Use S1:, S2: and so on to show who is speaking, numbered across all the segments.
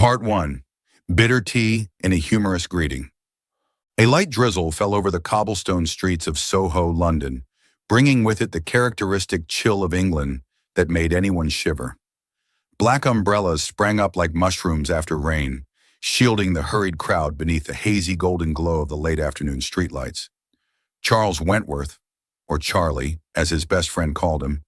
S1: Part 1. Bitter Tea and a Humorous Greeting. A light drizzle fell over the cobblestone streets of Soho, London, bringing with it the characteristic chill of England that made anyone shiver. Black umbrellas sprang up like mushrooms after rain, shielding the hurried crowd beneath the hazy golden glow of the late afternoon streetlights. Charles Wentworth, or Charlie, as his best friend called him,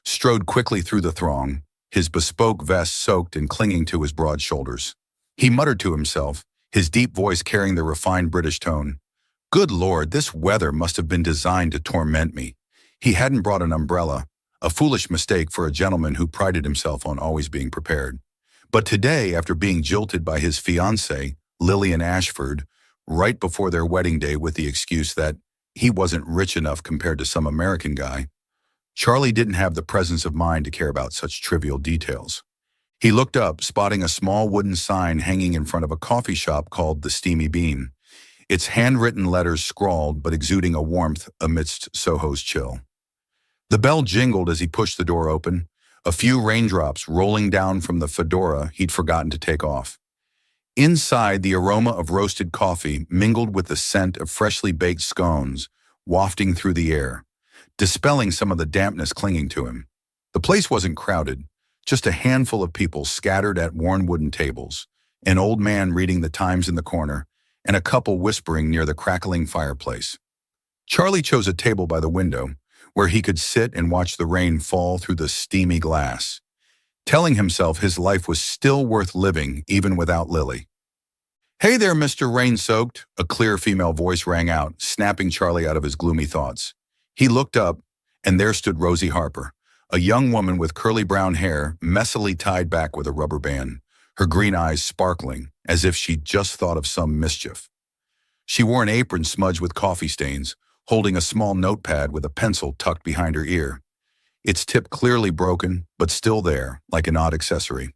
S1: strode quickly through the throng, his bespoke vest soaked and clinging to his broad shoulders. He muttered to himself, his deep voice carrying the refined British tone. Good Lord, this weather must have been designed to torment me. He hadn't brought an umbrella, a foolish mistake for a gentleman who prided himself on always being prepared. But today, after being jilted by his fiancée, Lillian Ashford, right before their wedding day with the excuse that he wasn't rich enough compared to some American guy, Charlie didn't have the presence of mind to care about such trivial details. He looked up, spotting a small wooden sign hanging in front of a coffee shop called the Steamy Bean, its handwritten letters scrawled but exuding a warmth amidst Soho's chill. The bell jingled as he pushed the door open, a few raindrops rolling down from the fedora he'd forgotten to take off. Inside, the aroma of roasted coffee mingled with the scent of freshly baked scones wafting through the air, dispelling some of the dampness clinging to him. The place wasn't crowded, just a handful of people scattered at worn wooden tables, an old man reading the Times in the corner, and a couple whispering near the crackling fireplace. Charlie chose a table by the window, where he could sit and watch the rain fall through the steamy glass, telling himself his life was still worth living even without Lily. Hey there, Mr. Rain-Soaked, a clear female voice rang out, snapping Charlie out of his gloomy thoughts. He looked up, and there stood Rosie Harper, a young woman with curly brown hair messily tied back with a rubber band, her green eyes sparkling as if she'd just thought of some mischief. She wore an apron smudged with coffee stains, holding a small notepad with a pencil tucked behind her ear, its tip clearly broken, but still there, like an odd accessory.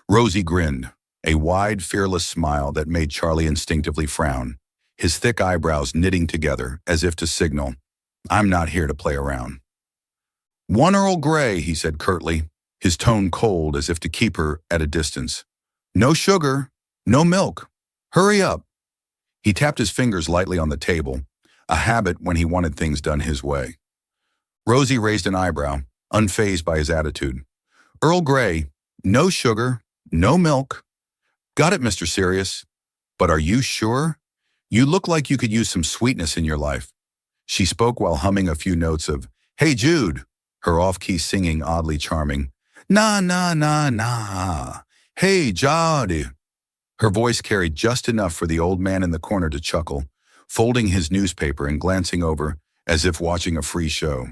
S1: Rosie grinned, a wide, fearless smile that made Charlie instinctively frown, his thick eyebrows knitting together as if to signal, I'm not here to play around. One Earl Grey, he said curtly, his tone cold as if to keep her at a distance. No sugar, no milk. Hurry up. He tapped his fingers lightly on the table, a habit when he wanted things done his way. Rosie raised an eyebrow, unfazed by his attitude. Earl Grey, no sugar, no milk. Got it, Mr. Serious. But are you sure? You look like you could use some sweetness in your life. She spoke while humming a few notes of, Hey Jude, her off-key singing oddly charming. Na, na, na, na. Hey, Jody. Her voice carried just enough for the old man in the corner to chuckle, folding his newspaper and glancing over as if watching a free show.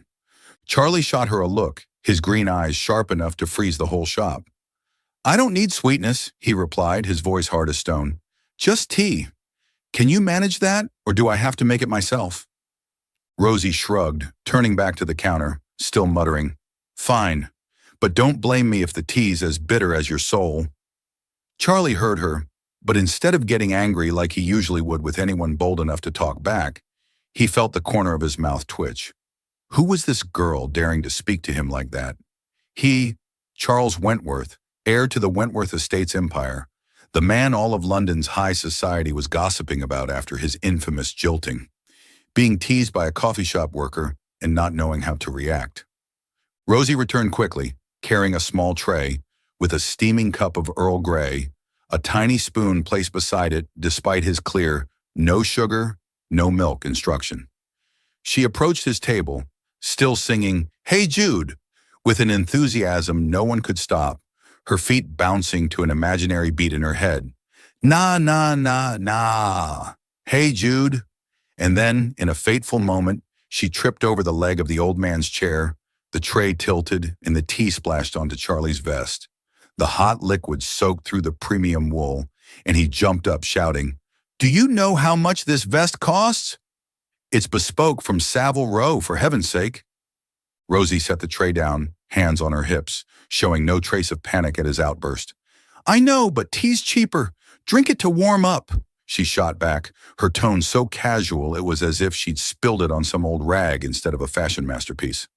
S1: Charlie shot her a look, his green eyes sharp enough to freeze the whole shop. I don't need sweetness, he replied, his voice hard as stone. Just tea. Can you manage that, or do I have to make it myself? Rosie shrugged, turning back to the counter, still muttering, Fine, but don't blame me if the tea's as bitter as your soul. Charlie heard her, but instead of getting angry like he usually would with anyone bold enough to talk back, he felt the corner of his mouth twitch. Who was this girl daring to speak to him like that? He, Charles Wentworth, heir to the Wentworth estate's empire, the man all of London's high society was gossiping about after his infamous jilting, being teased by a coffee shop worker and not knowing how to react. Rosie returned quickly, carrying a small tray, with a steaming cup of Earl Grey, a tiny spoon placed beside it despite his clear, no sugar, no milk instruction. She approached his table, still singing, Hey Jude, with an enthusiasm no one could stop, her feet bouncing to an imaginary beat in her head. Na, na, na, na. Hey Jude. And then, in a fateful moment, she tripped over the leg of the old man's chair, the tray tilted, and the tea splashed onto Charlie's vest. The hot liquid soaked through the premium wool, and he jumped up shouting, Do you know how much this vest costs? It's bespoke from Savile Row, for heaven's sake. Rosie set the tray down, hands on her hips, showing no trace of panic at his outburst. I know, but tea's cheaper. Drink it to warm up, she shot back, her tone so casual it was as if she'd spilled it on some old rag instead of a fashion masterpiece.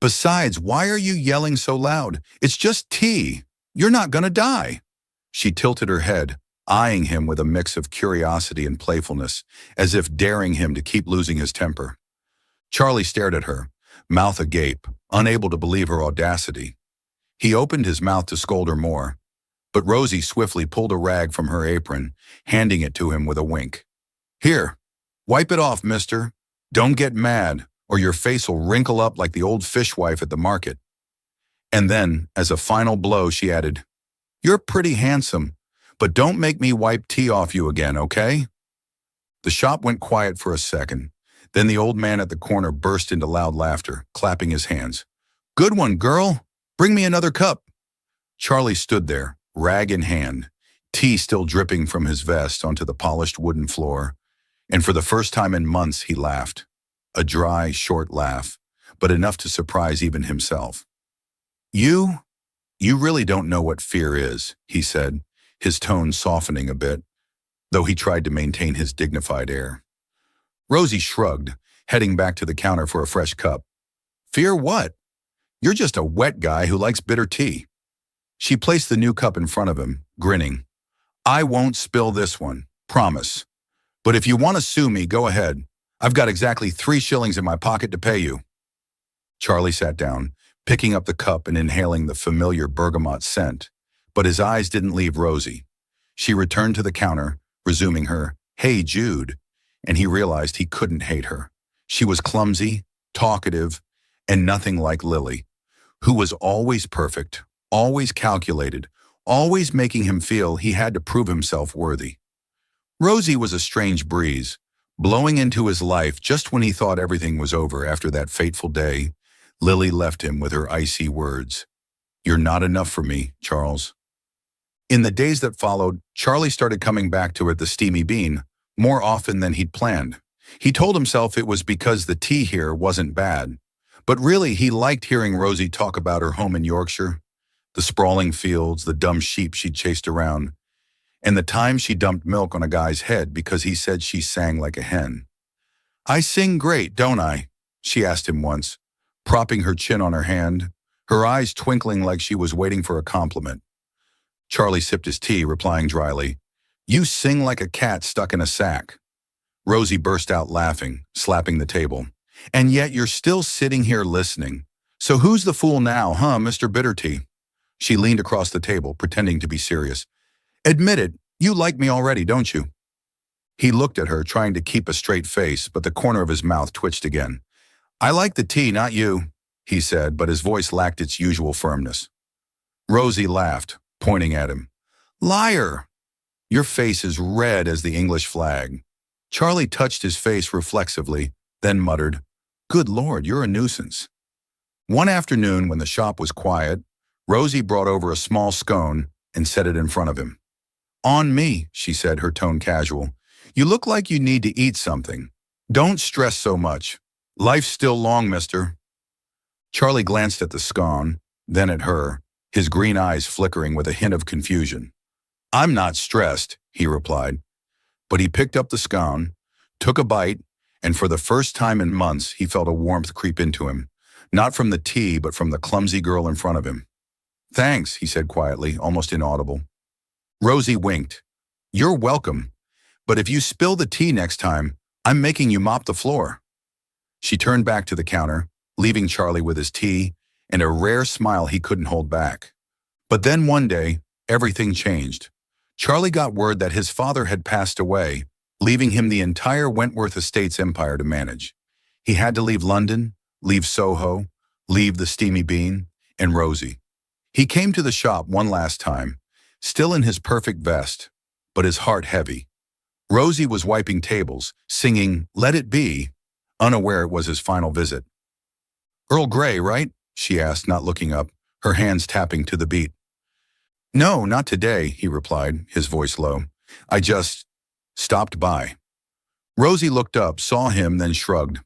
S1: Besides, why are you yelling so loud? It's just tea. You're not gonna die. She tilted her head, eyeing him with a mix of curiosity and playfulness, as if daring him to keep losing his temper. Charlie stared at her, mouth agape, unable to believe her audacity. He opened his mouth to scold her more, but Rosie swiftly pulled a rag from her apron, handing it to him with a wink. Here, wipe it off, mister. Don't get mad, or your face will wrinkle up like the old fishwife at the market. And then, as a final blow, she added, You're pretty handsome, but don't make me wipe tea off you again, okay? The shop went quiet for a second. Then the old man at the corner burst into loud laughter, clapping his hands. Good one, girl. Bring me another cup. Charlie stood there, rag in hand, tea still dripping from his vest onto the polished wooden floor, and for the first time in months he laughed. A dry, short laugh, but enough to surprise even himself. You really don't know what fear is, he said, his tone softening a bit, though he tried to maintain his dignified air. Rosie shrugged, heading back to the counter for a fresh cup. Fear what? You're just a wet guy who likes bitter tea. She placed the new cup in front of him, grinning. I won't spill this one, promise. But if you want to sue me, go ahead. I've got exactly 3 shillings in my pocket to pay you. Charlie sat down, picking up the cup and inhaling the familiar bergamot scent, but his eyes didn't leave Rosie. She returned to the counter, resuming her, Hey, Jude, and he realized he couldn't hate her. She was clumsy, talkative, and nothing like Lily, who was always perfect, always calculated, always making him feel he had to prove himself worthy. Rosie was a strange breeze, blowing into his life just when he thought everything was over after that fateful day. Lily left him with her icy words. You're not enough for me, Charles. In the days that followed, Charlie started coming back to her at the Steamy Bean, more often than he'd planned. He told himself it was because the tea here wasn't bad. But really, he liked hearing Rosie talk about her home in Yorkshire, the sprawling fields, the dumb sheep she'd chased around, and the time she dumped milk on a guy's head because he said she sang like a hen. I sing great, don't I? She asked him once, propping her chin on her hand, her eyes twinkling like she was waiting for a compliment. Charlie sipped his tea, replying dryly, You sing like a cat stuck in a sack. Rosie burst out laughing, slapping the table. And yet you're still sitting here listening. So who's the fool now, huh, Mr. Bittertea? She leaned across the table, pretending to be serious. Admit it, you like me already, don't you? He looked at her, trying to keep a straight face, but the corner of his mouth twitched again. I like the tea, not you, he said, but his voice lacked its usual firmness. Rosie laughed, pointing at him. Liar! Your face is red as the English flag. Charlie touched his face reflexively, then muttered, Good Lord, you're a nuisance. One afternoon, when the shop was quiet, Rosie brought over a small scone and set it in front of him. On me, she said, her tone casual. You look like you need to eat something. Don't stress so much. Life's still long, mister. Charlie glanced at the scone, then at her, his green eyes flickering with a hint of confusion. I'm not stressed, he replied. But he picked up the scone, took a bite, and for the first time in months, he felt a warmth creep into him, not from the tea, but from the clumsy girl in front of him. Thanks, he said quietly, almost inaudible. Rosie winked. You're welcome, but if you spill the tea next time, I'm making you mop the floor. She turned back to the counter, leaving Charlie with his tea and a rare smile he couldn't hold back. But then one day, everything changed. Charlie got word that his father had passed away, leaving him the entire Wentworth Estates empire to manage. He had to leave London, leave Soho, leave the Steamy Bean, and Rosie. He came to the shop one last time, still in his perfect vest, but his heart heavy. Rosie was wiping tables, singing Let It Be, unaware it was his final visit. Earl Grey, right? She asked, not looking up, her hands tapping to the beat. No, not today, he replied, his voice low. I just stopped by. Rosie looked up, saw him, then shrugged.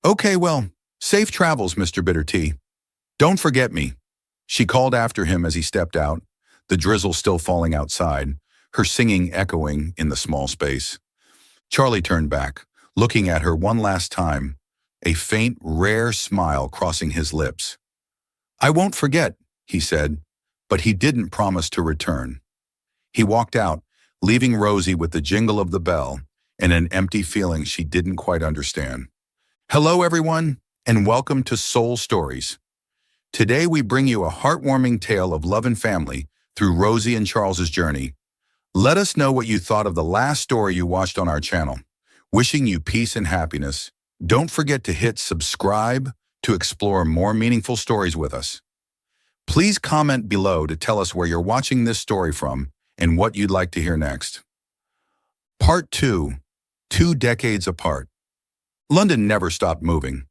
S1: Okay, well, safe travels, Mr. Bittertea. Don't forget me. She called after him as he stepped out, the drizzle still falling outside, her singing echoing in the small space. Charlie turned back, looking at her one last time, a faint, rare smile crossing his lips. I won't forget, he said, but he didn't promise to return. He walked out, leaving Rosie with the jingle of the bell and an empty feeling she didn't quite understand. Hello, everyone, and welcome to Soul Stories. Today we bring you a heartwarming tale of love and family through Rosie and Charles's journey. Let us know what you thought of the last story you watched on our channel. Wishing you peace and happiness. Don't forget to hit subscribe to explore more meaningful stories with us. Please comment below to tell us where you're watching this story from and what you'd like to hear next. Part 2. 2 decades apart. London never stopped moving.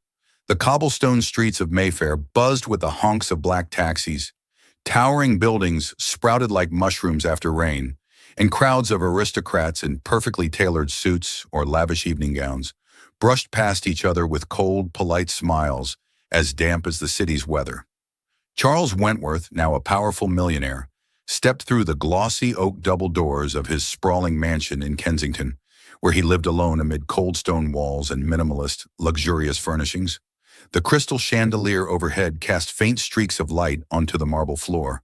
S1: The cobblestone streets of Mayfair buzzed with the honks of black taxis. Towering buildings sprouted like mushrooms after rain, and crowds of aristocrats in perfectly tailored suits or lavish evening gowns brushed past each other with cold, polite smiles as damp as the city's weather. Charles Wentworth, now a powerful millionaire, stepped through the glossy oak double doors of his sprawling mansion in Kensington, where he lived alone amid cold stone walls and minimalist, luxurious furnishings. The crystal chandelier overhead cast faint streaks of light onto the marble floor.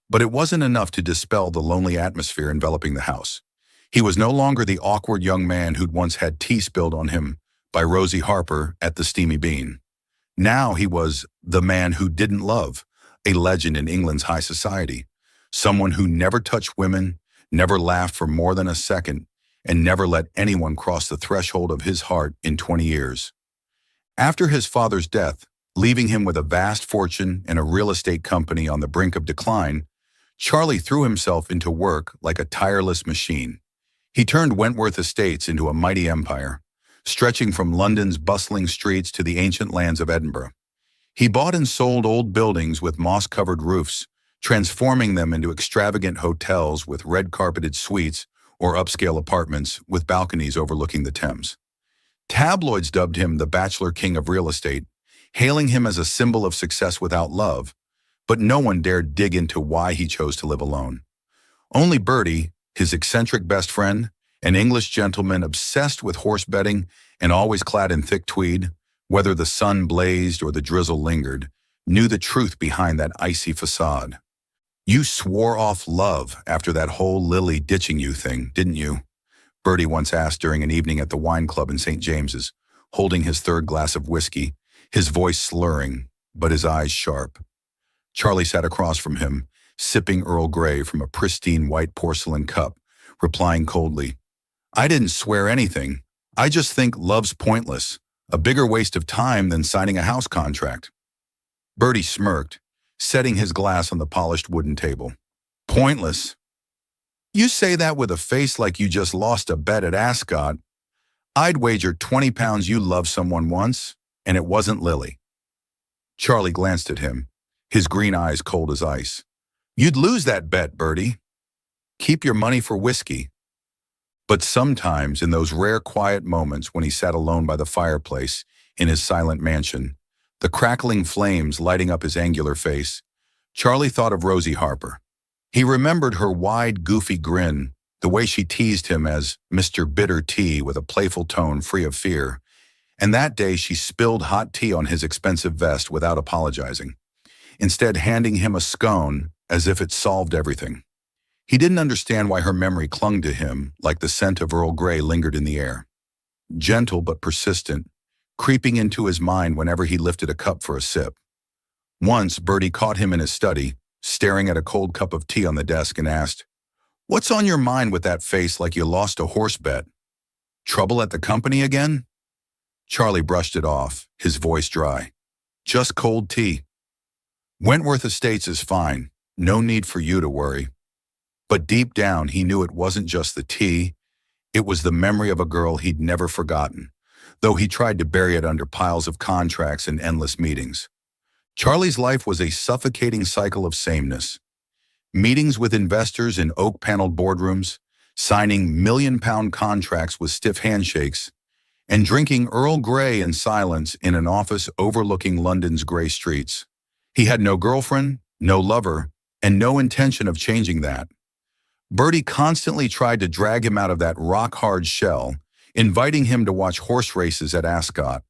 S1: But it wasn't enough to dispel the lonely atmosphere enveloping the house. He was no longer the awkward young man who'd once had tea spilled on him by Rosie Harper at the Steamy Bean. Now he was the man who didn't love, a legend in England's high society, someone who never touched women, never laughed for more than a second, and never let anyone cross the threshold of his heart in 20 years. After his father's death, leaving him with a vast fortune and a real estate company on the brink of decline, Charlie threw himself into work like a tireless machine. He turned Wentworth Estates into a mighty empire, stretching from London's bustling streets to the ancient lands of Edinburgh. He bought and sold old buildings with moss-covered roofs, transforming them into extravagant hotels with red-carpeted suites or upscale apartments with balconies overlooking the Thames. Tabloids dubbed him the Bachelor King of Real Estate, hailing him as a symbol of success without love, but no one dared dig into why he chose to live alone. Only Bertie, his eccentric best friend, an English gentleman obsessed with horse betting and always clad in thick tweed, whether the sun blazed or the drizzle lingered, knew the truth behind that icy facade. "You swore off love after that whole Lily ditching you thing, didn't you?" Bertie once asked during an evening at the wine club in St. James's, holding his third glass of whiskey, his voice slurring, but his eyes sharp. Charlie sat across from him, sipping Earl Grey from a pristine white porcelain cup, replying coldly, "I didn't swear anything. I just think love's pointless, a bigger waste of time than signing a house contract." Bertie smirked, setting his glass on the polished wooden table. "Pointless? You say that with a face like you just lost a bet at Ascot. I'd wager 20 pounds you loved someone once, and it wasn't Lily." Charlie glanced at him, his green eyes cold as ice. "You'd lose that bet, Bertie. Keep your money for whiskey." But sometimes, in those rare quiet moments when he sat alone by the fireplace in his silent mansion, the crackling flames lighting up his angular face, Charlie thought of Rosie Harper. He remembered her wide, goofy grin, the way she teased him as Mr. Bitter Tea with a playful tone free of fear, and that day she spilled hot tea on his expensive vest without apologizing, instead handing him a scone as if it solved everything. He didn't understand why her memory clung to him like the scent of Earl Grey lingered in the air. Gentle but persistent, creeping into his mind whenever he lifted a cup for a sip. Once, Bertie caught him in his study, staring at a cold cup of tea on the desk, and asked, "What's on your mind with that face like you lost a horse bet? Trouble at the company again?" Charlie brushed it off, his voice dry. "Just cold tea. Wentworth Estates is fine. No need for you to worry." But deep down, he knew it wasn't just the tea. It was the memory of a girl he'd never forgotten, though he tried to bury it under piles of contracts and endless meetings. Charlie's life was a suffocating cycle of sameness. Meetings with investors in oak-paneled boardrooms, signing million-pound contracts with stiff handshakes, and drinking Earl Grey in silence in an office overlooking London's grey streets. He had no girlfriend, no lover, and no intention of changing that. Bertie constantly tried to drag him out of that rock-hard shell, inviting him to watch horse races at Ascot,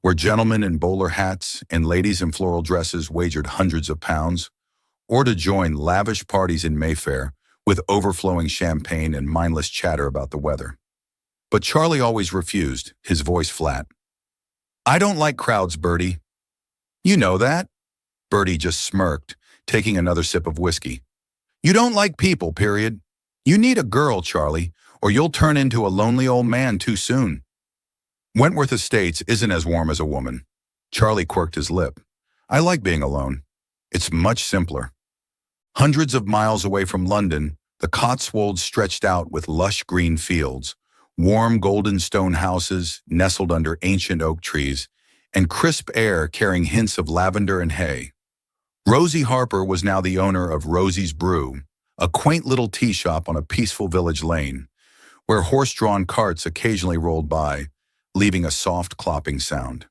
S1: where gentlemen in bowler hats and ladies in floral dresses wagered hundreds of pounds, or to join lavish parties in Mayfair, with overflowing champagne and mindless chatter about the weather. But Charlie always refused, his voice flat. I don't like crowds, Bertie. You know that? Bertie just smirked, taking another sip of whiskey. You don't like people, period. You need a girl, Charlie, or you'll turn into a lonely old man too soon. Wentworth Estates isn't as warm as a woman. Charlie quirked his lip. I like being alone. It's much simpler. Hundreds of miles away from London, the Cotswolds stretched out with lush green fields, warm golden stone houses nestled under ancient oak trees, and crisp air carrying hints of lavender and hay. Rosie Harper was now the owner of Rosie's Brew, a quaint little tea shop on a peaceful village lane, where horse-drawn carts occasionally rolled by, leaving a soft clopping sound.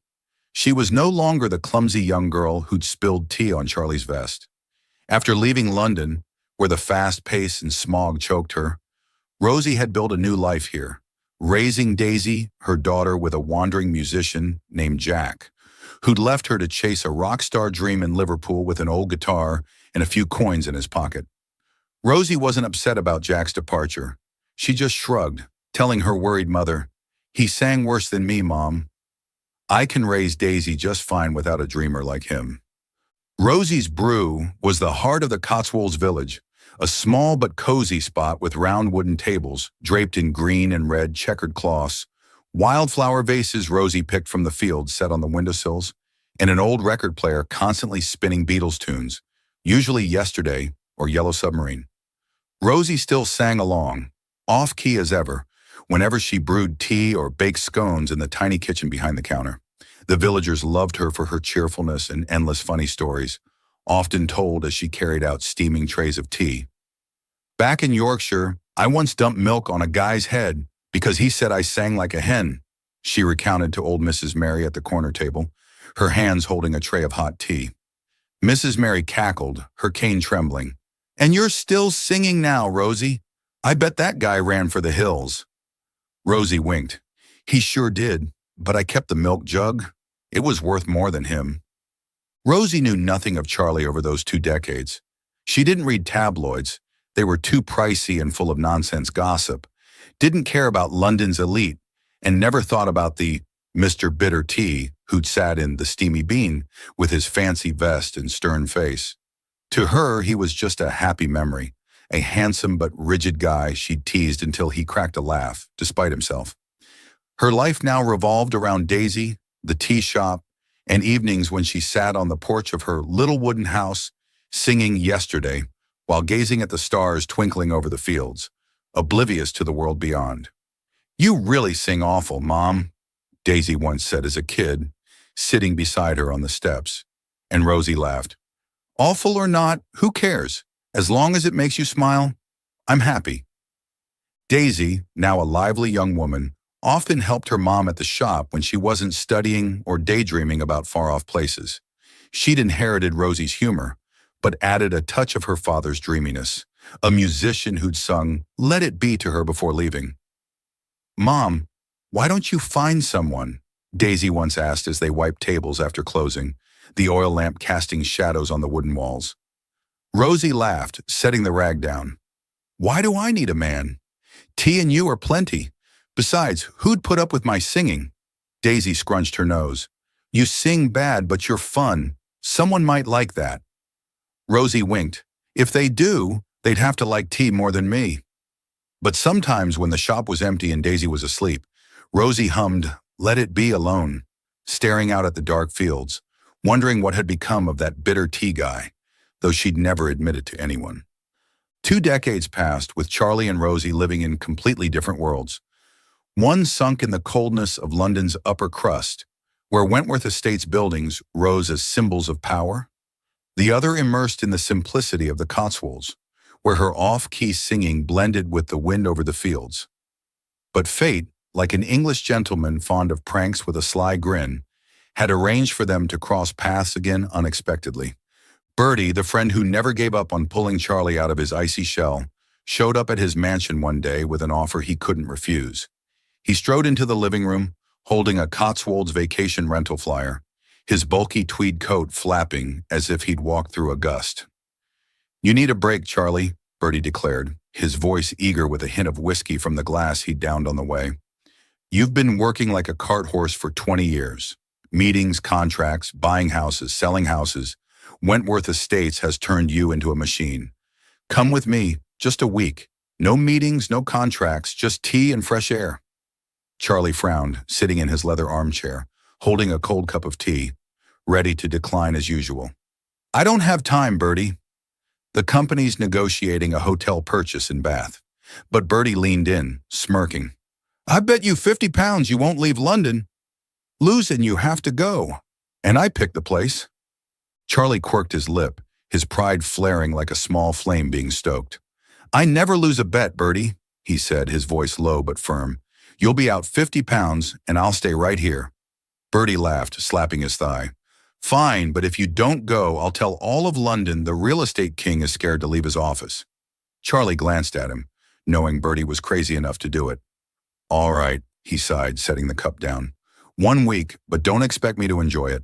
S1: She was no longer the clumsy young girl who'd spilled tea on Charlie's vest. After leaving London, where the fast pace and smog choked her, Rosie had built a new life here, raising Daisy, her daughter, with a wandering musician named Jack, who'd left her to chase a rock star dream in Liverpool with an old guitar and a few coins in his pocket. Rosie wasn't upset about Jack's departure. She just shrugged, telling her worried mother, "He sang worse than me, Mom. I can raise Daisy just fine without a dreamer like him." Rosie's Brew was the heart of the Cotswolds village, a small but cozy spot with round wooden tables draped in green and red checkered cloths, wildflower vases Rosie picked from the field set on the windowsills, and an old record player constantly spinning Beatles tunes, usually Yesterday or Yellow Submarine. Rosie still sang along, off-key as ever, whenever she brewed tea or baked scones in the tiny kitchen behind the counter. The villagers loved her for her cheerfulness and endless funny stories, often told as she carried out steaming trays of tea. Back in Yorkshire, I once dumped milk on a guy's head because he said I sang like a hen, she recounted to old Mrs. Mary at the corner table, her hands holding a tray of hot tea. Mrs. Mary cackled, her cane trembling. And you're still singing now, Rosie. I bet that guy ran for the hills. Rosie winked. He sure did, but I kept the milk jug. It was worth more than him. Rosie knew nothing of Charlie over those 2 decades. She didn't read tabloids. They were too pricey and full of nonsense gossip, didn't care about London's elite, and never thought about the Mr. Bitter Tea who'd sat in the Steamy Bean with his fancy vest and stern face. To her, he was just a happy memory, a handsome but rigid guy she'd teased until he cracked a laugh, despite himself. Her life now revolved around Daisy, the tea shop, and evenings when she sat on the porch of her little wooden house, singing Yesterday, while gazing at the stars twinkling over the fields, oblivious to the world beyond. You really sing awful, Mom, Daisy once said as a kid, sitting beside her on the steps, and Rosie laughed. Awful or not, who cares? As long as it makes you smile, I'm happy. Daisy, now a lively young woman, often helped her mom at the shop when she wasn't studying or daydreaming about far-off places. She'd inherited Rosie's humor, but added a touch of her father's dreaminess, a musician who'd sung Let It Be to her before leaving. Mom, why don't you find someone? Daisy once asked as they wiped tables after closing, the oil lamp casting shadows on the wooden walls. Rosie laughed, setting the rag down. Why do I need a man? Tea and you are plenty. Besides, who'd put up with my singing? Daisy scrunched her nose. You sing bad, but you're fun. Someone might like that. Rosie winked. If they do, they'd have to like tea more than me. But sometimes when the shop was empty and Daisy was asleep, Rosie hummed Let It Be alone, staring out at the dark fields, wondering what had become of that bitter tea guy, though she'd never admit it to anyone. 2 decades passed with Charlie and Rosie living in completely different worlds. One sunk in the coldness of London's upper crust, where Wentworth Estates buildings rose as symbols of power. The other immersed in the simplicity of the Cotswolds, where her off-key singing blended with the wind over the fields. But fate, like an English gentleman fond of pranks with a sly grin, had arranged for them to cross paths again unexpectedly. Bertie, the friend who never gave up on pulling Charlie out of his icy shell, showed up at his mansion one day with an offer he couldn't refuse. He strode into the living room, holding a Cotswolds vacation rental flyer, his bulky tweed coat flapping as if he'd walked through a gust. You need a break, Charlie, Bertie declared, his voice eager with a hint of whiskey from the glass he downed on the way. You've been working like a cart horse for 20 years. Meetings, contracts, buying houses, selling houses. Wentworth Estates has turned you into a machine. Come with me, just a week. No meetings, no contracts, just tea and fresh air. Charlie frowned, sitting in his leather armchair, holding a cold cup of tea, ready to decline as usual. I don't have time, Bertie. The company's negotiating a hotel purchase in Bath. But Bertie leaned in, smirking. I bet you £50 you won't leave London. Losing you have to go. And I picked the place. Charlie quirked his lip, his pride flaring like a small flame being stoked. I never lose a bet, Bertie, he said, his voice low but firm. You'll be out £50 and I'll stay right here. Bertie laughed, slapping his thigh. Fine, but if you don't go, I'll tell all of London the real estate king is scared to leave his office. Charlie glanced at him, knowing Bertie was crazy enough to do it. All right, he sighed, setting the cup down. 1 week, but don't expect me to enjoy it.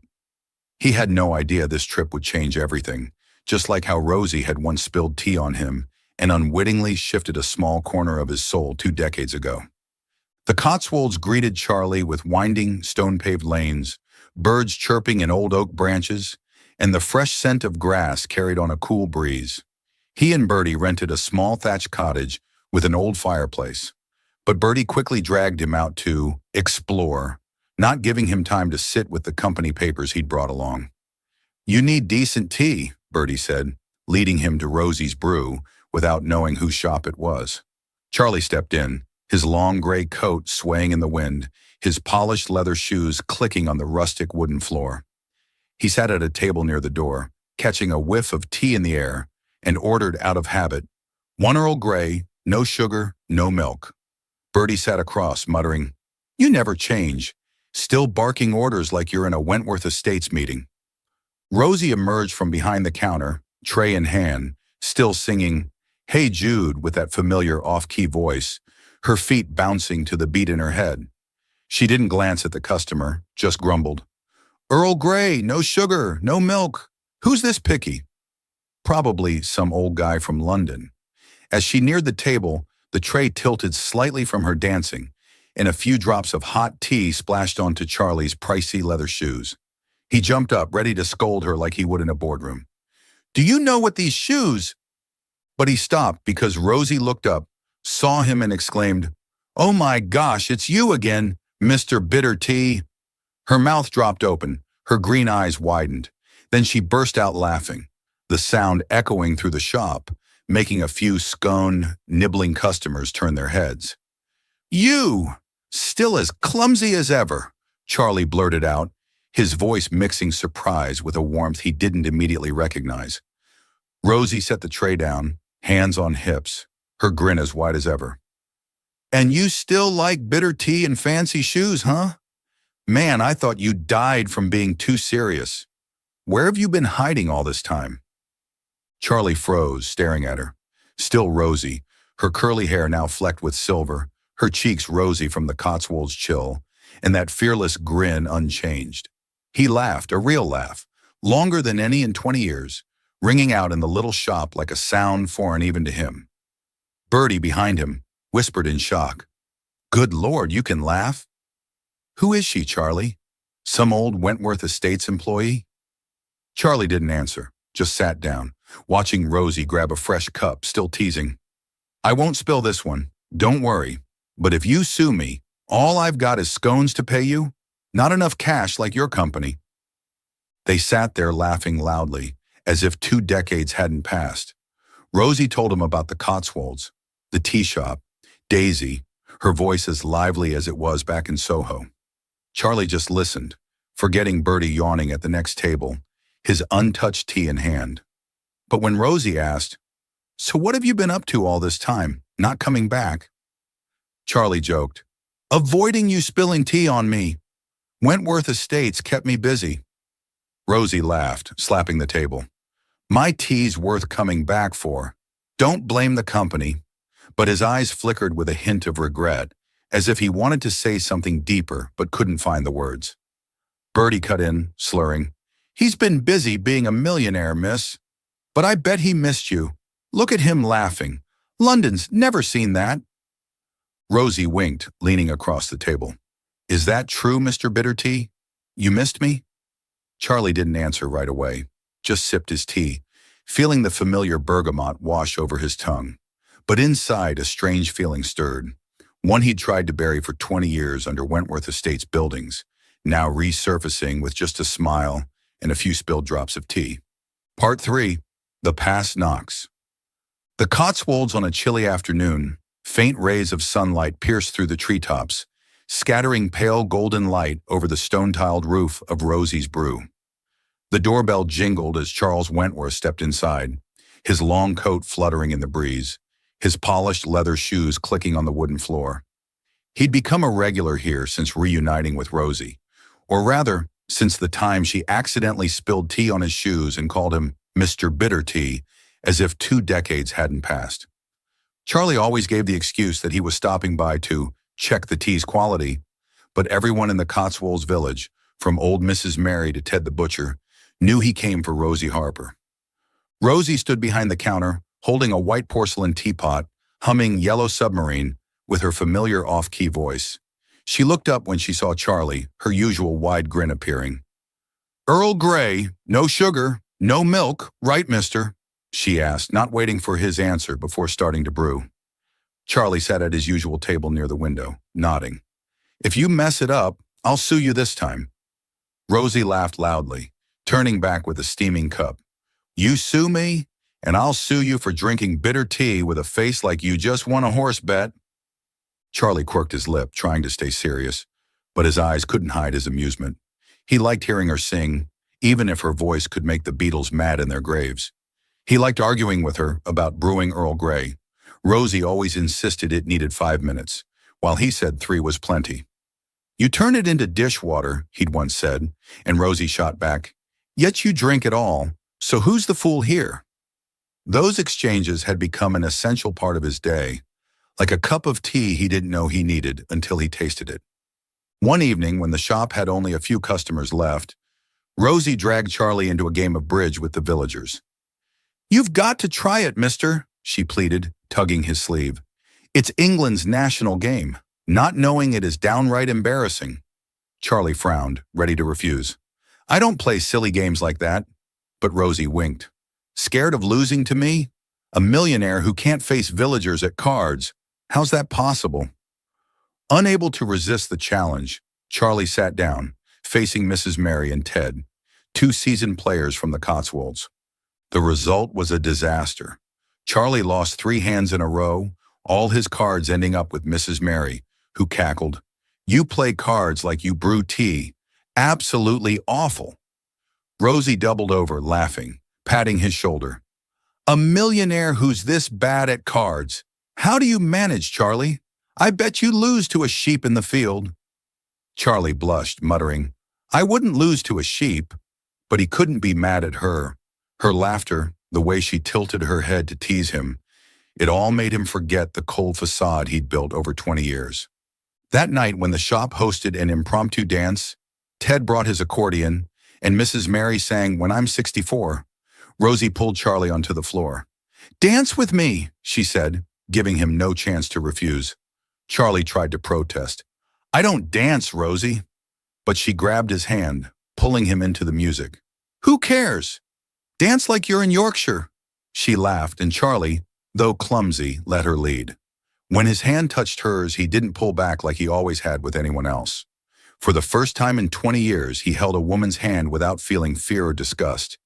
S1: He had no idea this trip would change everything, just like how Rosie had once spilled tea on him and unwittingly shifted a small corner of his soul 2 decades ago. The Cotswolds greeted Charlie with winding, stone-paved lanes, birds chirping in old oak branches, and the fresh scent of grass carried on a cool breeze. He and Bertie rented a small thatched cottage with an old fireplace, but Bertie quickly dragged him out to explore, not giving him time to sit with the company papers he'd brought along. You need decent tea, Bertie said, leading him to Rosie's Brew without knowing whose shop it was. Charlie stepped in, his long gray coat swaying in the wind, his polished leather shoes clicking on the rustic wooden floor. He sat at a table near the door, catching a whiff of tea in the air, and ordered out of habit, 1 Earl Grey, no sugar, no milk. Bertie sat across, muttering, You never change, still barking orders like you're in a Wentworth Estates meeting. Rosie emerged from behind the counter, tray in hand, still singing, Hey Jude, with that familiar off-key voice, her feet bouncing to the beat in her head. She didn't glance at the customer, just grumbled. Earl Grey, no sugar, no milk. Who's this picky? Probably some old guy from London. As she neared the table, the tray tilted slightly from her dancing, and a few drops of hot tea splashed onto Charlie's pricey leather shoes. He jumped up, ready to scold her like he would in a boardroom. Do you know what these shoes? But he stopped because Rosie looked up, saw him and exclaimed, Oh my gosh, it's you again, Mr. Bitter Tea. Her mouth dropped open, her green eyes widened. Then she burst out laughing, the sound echoing through the shop, making a few scone, nibbling customers turn their heads. You! Still as clumsy as ever, Charlie blurted out, his voice mixing surprise with a warmth he didn't immediately recognize. Rosie set the tray down, hands on hips, her grin as wide as ever. And you still like bitter tea and fancy shoes, huh? Man, I thought you died from being too serious. Where have you been hiding all this time? Charlie froze, staring at her. Still Rosie, her curly hair now flecked with silver, her cheeks rosy from the Cotswolds chill, and that fearless grin unchanged. He laughed, a real laugh, longer than any in 20 years, ringing out in the little shop like a sound foreign even to him. Bertie, behind him, whispered in shock. Good Lord, you can laugh? Who is she, Charlie? Some old Wentworth Estates employee? Charlie didn't answer, just sat down, watching Rosie grab a fresh cup, still teasing. I won't spill this one, don't worry. But if you sue me, all I've got is scones to pay you, not enough cash like your company. They sat there laughing loudly, as if 2 decades hadn't passed. Rosie told him about the Cotswolds, the tea shop, Daisy, her voice as lively as it was back in Soho. Charlie just listened, forgetting Bertie yawning at the next table, his untouched tea in hand. But when Rosie asked, So what have you been up to all this time, not coming back? Charlie joked, Avoiding you spilling tea on me. Wentworth Estates kept me busy. Rosie laughed, slapping the table. My tea's worth coming back for. Don't blame the company. But his eyes flickered with a hint of regret, as if he wanted to say something deeper but couldn't find the words. Bertie cut in, slurring. He's been busy being a millionaire, miss. But I bet he missed you. Look at him laughing. London's never seen that. Rosie winked, leaning across the table. Is that true, Mr. Bittertea? You missed me? Charlie didn't answer right away, just sipped his tea, feeling the familiar bergamot wash over his tongue. But inside, a strange feeling stirred, one he'd tried to bury for 20 years under Wentworth Estate's buildings, now resurfacing with just a smile and a few spilled drops of tea. Part 3. The Past Knocks. The Cotswolds on a chilly afternoon, faint rays of sunlight pierced through the treetops, scattering pale golden light over the stone-tiled roof of Rosie's brew. The doorbell jingled as Charles Wentworth stepped inside, his long coat fluttering in the breeze, his polished leather shoes clicking on the wooden floor. He'd become a regular here since reuniting with Rosie, or rather, since the time she accidentally spilled tea on his shoes and called him Mr. Bittertea, as if 2 decades hadn't passed. Charlie always gave the excuse that he was stopping by to check the tea's quality, but everyone in the Cotswolds village, from old Mrs. Mary to Ted the butcher, knew he came for Rosie Harper. Rosie stood behind the counter, holding a white porcelain teapot, humming Yellow Submarine with her familiar off-key voice. She looked up when she saw Charlie, her usual wide grin appearing. "Earl Grey, no sugar, no milk, right, mister?" she asked, not waiting for his answer before starting to brew. Charlie sat at his usual table near the window, nodding. "If you mess it up, I'll sue you this time." Rosie laughed loudly, turning back with a steaming cup. "You sue me, and I'll sue you for drinking bitter tea with a face like you just won a horse bet." Charlie quirked his lip, trying to stay serious, but his eyes couldn't hide his amusement. He liked hearing her sing, even if her voice could make the Beatles mad in their graves. He liked arguing with her about brewing Earl Grey. Rosie always insisted it needed 5 minutes, while he said 3 was plenty. "You turn it into dishwater," he'd once said, and Rosie shot back, "Yet you drink it all, so who's the fool here?" Those exchanges had become an essential part of his day, like a cup of tea he didn't know he needed until he tasted it. One evening, when the shop had only a few customers left, Rosie dragged Charlie into a game of bridge with the villagers. "You've got to try it, mister," she pleaded, tugging his sleeve. "It's England's national game. Not knowing it is downright embarrassing." Charlie frowned, ready to refuse. "I don't play silly games like that." But Rosie winked. "Scared of losing to me? A millionaire who can't face villagers at cards. How's that possible?" Unable to resist the challenge, Charlie sat down, facing Mrs. Mary and Ted, 2 seasoned players from the Cotswolds. The result was a disaster. Charlie lost 3 hands in a row, all his cards ending up with Mrs. Mary, who cackled, "You play cards like you brew tea. Absolutely awful." Rosie doubled over, laughing, patting his shoulder. "A millionaire who's this bad at cards. How do you manage, Charlie? I bet you lose to a sheep in the field." Charlie blushed, muttering, "I wouldn't lose to a sheep," but he couldn't be mad at her. Her laughter, the way she tilted her head to tease him, it all made him forget the cold facade he'd built over 20 years. That night, when the shop hosted an impromptu dance, Ted brought his accordion, and Mrs. Mary sang "When I'm 64, Rosie pulled Charlie onto the floor. "Dance with me," she said, giving him no chance to refuse. Charlie tried to protest. "I don't dance, Rosie." But she grabbed his hand, pulling him into the music. "Who cares? Dance like you're in Yorkshire." She laughed, and Charlie, though clumsy, let her lead. When his hand touched hers, he didn't pull back like he always had with anyone else. For the first time in 20 years, he held a woman's hand without feeling fear or disgust.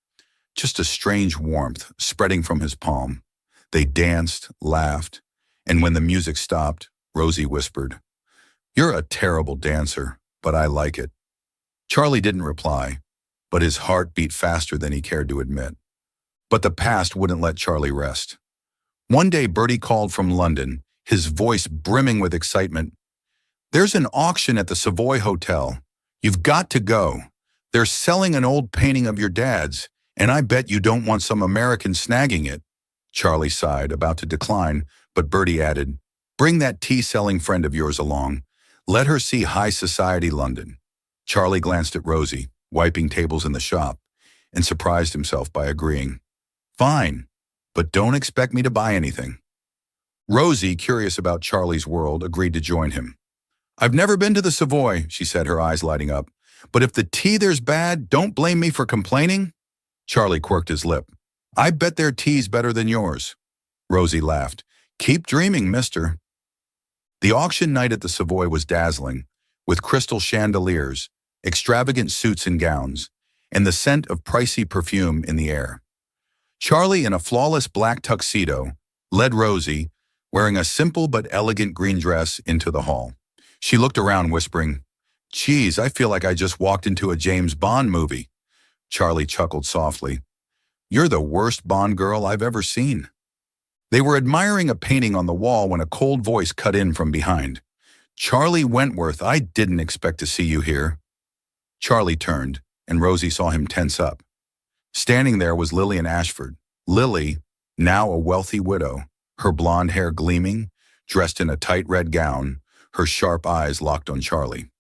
S1: Just a strange warmth spreading from his palm. They danced, laughed, and when the music stopped, Rosie whispered, "You're a terrible dancer, but I like it." Charlie didn't reply, but his heart beat faster than he cared to admit. But the past wouldn't let Charlie rest. One day, Bertie called from London, his voice brimming with excitement. "There's an auction at the Savoy Hotel. You've got to go. They're selling an old painting of your dad's, and I bet you don't want some American snagging it." Charlie sighed, about to decline, but Bertie added, "Bring that tea-selling friend of yours along. Let her see high society London." Charlie glanced at Rosie, wiping tables in the shop, and surprised himself by agreeing. "Fine, but don't expect me to buy anything. Rosie, curious about Charlie's world, agreed to join him. I've never been to the Savoy, she said, her eyes lighting up. But if the tea there's bad, don't blame me for complaining. Charlie quirked his lip. I bet their tea's better than yours. Rosie laughed. Keep dreaming, mister. The auction night at the Savoy was dazzling, with crystal chandeliers, extravagant suits and gowns, and the scent of pricey perfume in the air. Charlie, in a flawless black tuxedo, led Rosie, wearing a simple but elegant green dress, into the hall. She looked around, whispering, Geez, I feel like I just walked into a James Bond movie. Charlie chuckled softly. You're the worst Bond girl I've ever seen. They were admiring a painting on the wall when a cold voice cut in from behind. Charlie Wentworth, I didn't expect to see you here. Charlie turned, and Rosie saw him tense up. Standing there was Lillian Ashford. Lily, now a wealthy widow, her blonde hair gleaming, dressed in a tight red gown, her sharp eyes locked on Charlie.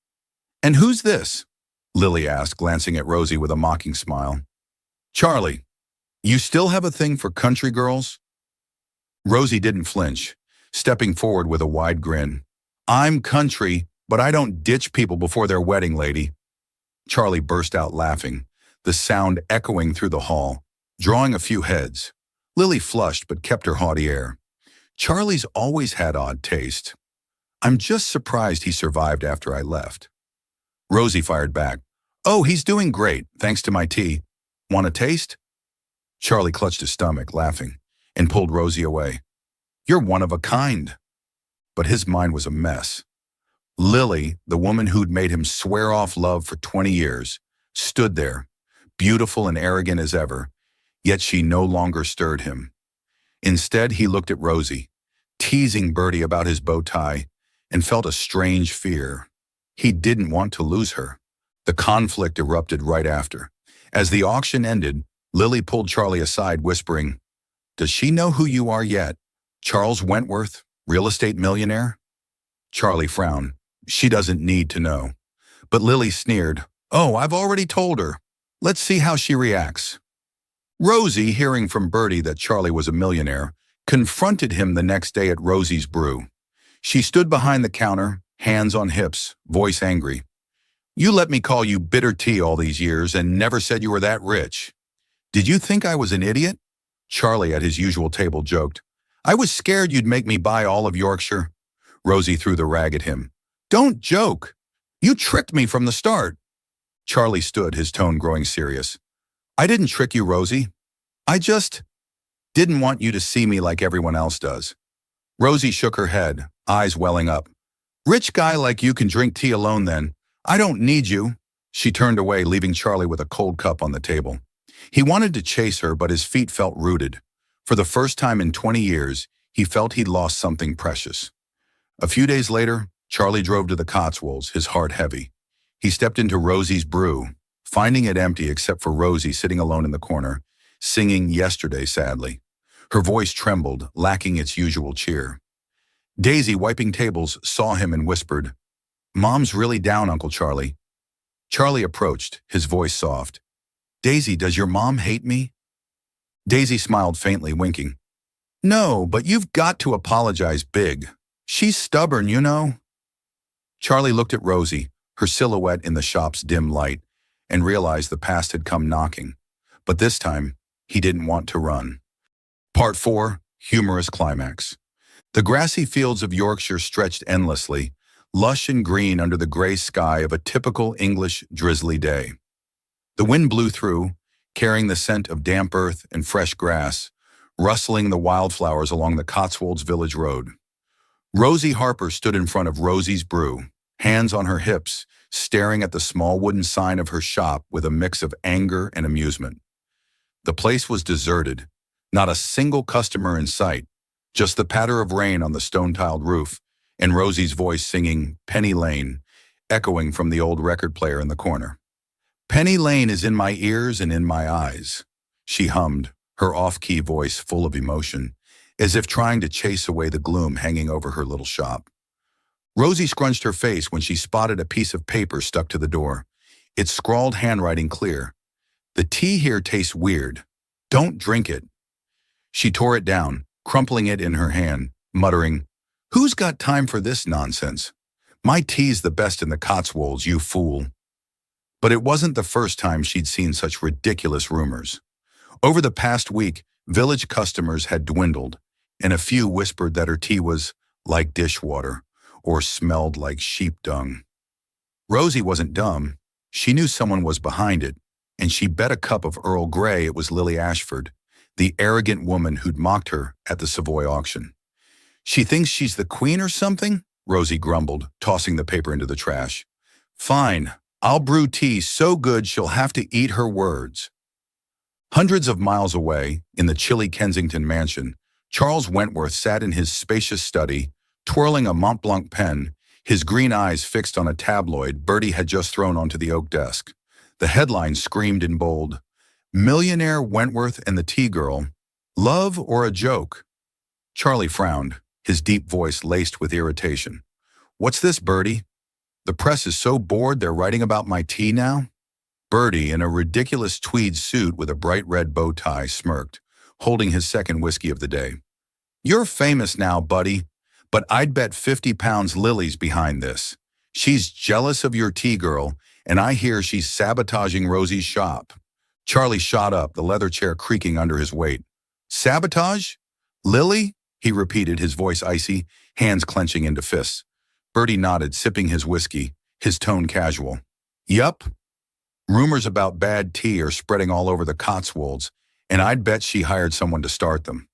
S1: And who's this? Lily asked, glancing at Rosie with a mocking smile. Charlie, you still have a thing for country girls? Rosie didn't flinch, stepping forward with a wide grin. I'm country, but I don't ditch people before their wedding, lady. Charlie burst out laughing, the sound echoing through the hall, drawing a few heads. Lily flushed but kept her haughty air. Charlie's always had odd taste. I'm just surprised he survived after I left. Rosie fired back. Oh, he's doing great, thanks to my tea. Want a taste? Charlie clutched his stomach, laughing, and pulled Rosie away. You're one of a kind. But his mind was a mess. Lily, the woman who'd made him swear off love for 20 years, stood there, beautiful and arrogant as ever, yet she no longer stirred him. Instead, he looked at Rosie, teasing Bertie about his bow tie, and felt a strange fear. He didn't want to lose her. The conflict erupted right after. As the auction ended, Lily pulled Charlie aside, whispering, Does she know who you are yet? Charles Wentworth, real estate millionaire? Charlie frowned. She doesn't need to know. But Lily sneered, Oh, I've already told her. Let's see how she reacts. Rosie, hearing from Bertie that Charlie was a millionaire, confronted him the next day at Rosie's Brew. She stood behind the counter, hands on hips, voice angry. You let me call you bitter tea all these years and never said you were that rich. Did you think I was an idiot? Charlie, at his usual table, joked. I was scared you'd make me buy all of Yorkshire. Rosie threw the rag at him. Don't joke. You tricked me from the start. Charlie stood, his tone growing serious. I didn't trick you, Rosie. I just didn't want you to see me like everyone else does. Rosie shook her head, eyes welling up. Rich guy like you can drink tea alone then. I don't need you. She turned away, leaving Charlie with a cold cup on the table. He wanted to chase her, but his feet felt rooted. For the first time in 20 years, he felt he'd lost something precious. A few days later, Charlie drove to the Cotswolds, his heart heavy. He stepped into Rosie's Brew, finding it empty except for Rosie sitting alone in the corner, singing Yesterday sadly. Her voice trembled, lacking its usual cheer. Daisy, wiping tables, saw him and whispered, Mom's really down, Uncle Charlie. Charlie approached, his voice soft. Daisy, does your mom hate me? Daisy smiled faintly, winking. No, but you've got to apologize big. She's stubborn, you know. Charlie looked at Rosie, her silhouette in the shop's dim light, and realized the past had come knocking. But this time, he didn't want to run. Part 4, Humorous Climax. The grassy fields of Yorkshire stretched endlessly, lush and green under the gray sky of a typical English drizzly day. The wind blew through, carrying the scent of damp earth and fresh grass, rustling the wildflowers along the Cotswolds Village Road. Rosie Harper stood in front of Rosie's Brew, hands on her hips, staring at the small wooden sign of her shop with a mix of anger and amusement. The place was deserted, not a single customer in sight, just the patter of rain on the stone-tiled roof, and Rosie's voice singing Penny Lane, echoing from the old record player in the corner. Penny Lane is in my ears and in my eyes, she hummed, her off-key voice full of emotion, as if trying to chase away the gloom hanging over her little shop. Rosie scrunched her face when she spotted a piece of paper stuck to the door, its scrawled handwriting clear. The tea here tastes weird. Don't drink it. She tore it down, crumpling it in her hand, muttering, "Who's got time for this nonsense? My tea's the best in the Cotswolds, you fool." But it wasn't the first time she'd seen such ridiculous rumors. Over the past week, village customers had dwindled, and a few whispered that her tea was like dishwater or smelled like sheep dung. Rosie wasn't dumb. She knew someone was behind it, and she bet a cup of Earl Grey it was Lily Ashford, the arrogant woman who'd mocked her at the Savoy auction. "She thinks she's the queen or something?" Rosie grumbled, tossing the paper into the trash. "Fine, I'll brew tea so good she'll have to eat her words." Hundreds of miles away, in the chilly Kensington mansion, Charles Wentworth sat in his spacious study, twirling a Mont Blanc pen, his green eyes fixed on a tabloid Bertie had just thrown onto the oak desk. The headline screamed in bold, "Millionaire Wentworth and the Tea Girl. Love or a joke?" Charlie frowned, his deep voice laced with irritation. "What's this, Bertie? The press is so bored they're writing about my tea now?" Bertie, in a ridiculous tweed suit with a bright red bow tie, smirked, holding his second whiskey of the day. "You're famous now, buddy, but I'd bet 50 pounds Lily's behind this. She's jealous of your tea girl, and I hear she's sabotaging Rosie's shop." Charlie shot up, the leather chair creaking under his weight. "Sabotage? Lily?" he repeated, his voice icy, hands clenching into fists. Bertie nodded, sipping his whiskey, his tone casual. "Yup. Rumors about bad tea are spreading all over the Cotswolds, and I'd bet she hired someone to start them."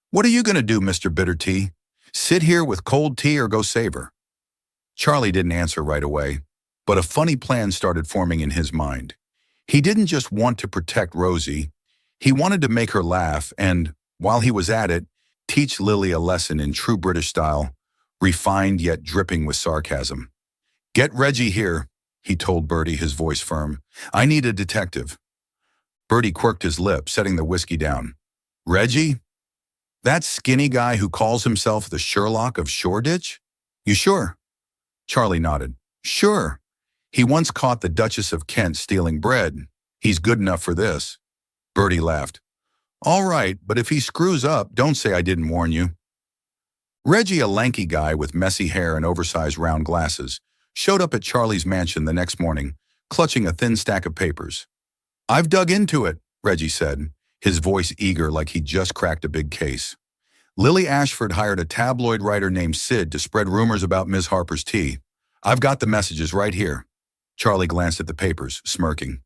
S1: "What are you going to do, Mr. Bitter Tea? Sit here with cold tea or go save her?" Charlie didn't answer right away, but a funny plan started forming in his mind. He didn't just want to protect Rosie. He wanted to make her laugh and, while he was at it, teach Lily a lesson in true British style, refined yet dripping with sarcasm. "Get Reggie here," he told Bertie, his voice firm. "I need a detective." Bertie quirked his lip, setting the whiskey down. "Reggie? That skinny guy who calls himself the Sherlock of Shoreditch? You sure?" Charlie nodded. "Sure. He once caught the Duchess of Kent stealing bread. He's good enough for this." Bertie laughed. "All right, but if he screws up, don't say I didn't warn you." Reggie, a lanky guy with messy hair and oversized round glasses, showed up at Charlie's mansion the next morning, clutching a thin stack of papers. "I've dug into it," Reggie said, his voice eager like he'd just cracked a big case. "Lily Ashford hired a tabloid writer named Sid to spread rumors about Miss Harper's tea. I've got the messages right here." Charlie glanced at the papers, smirking.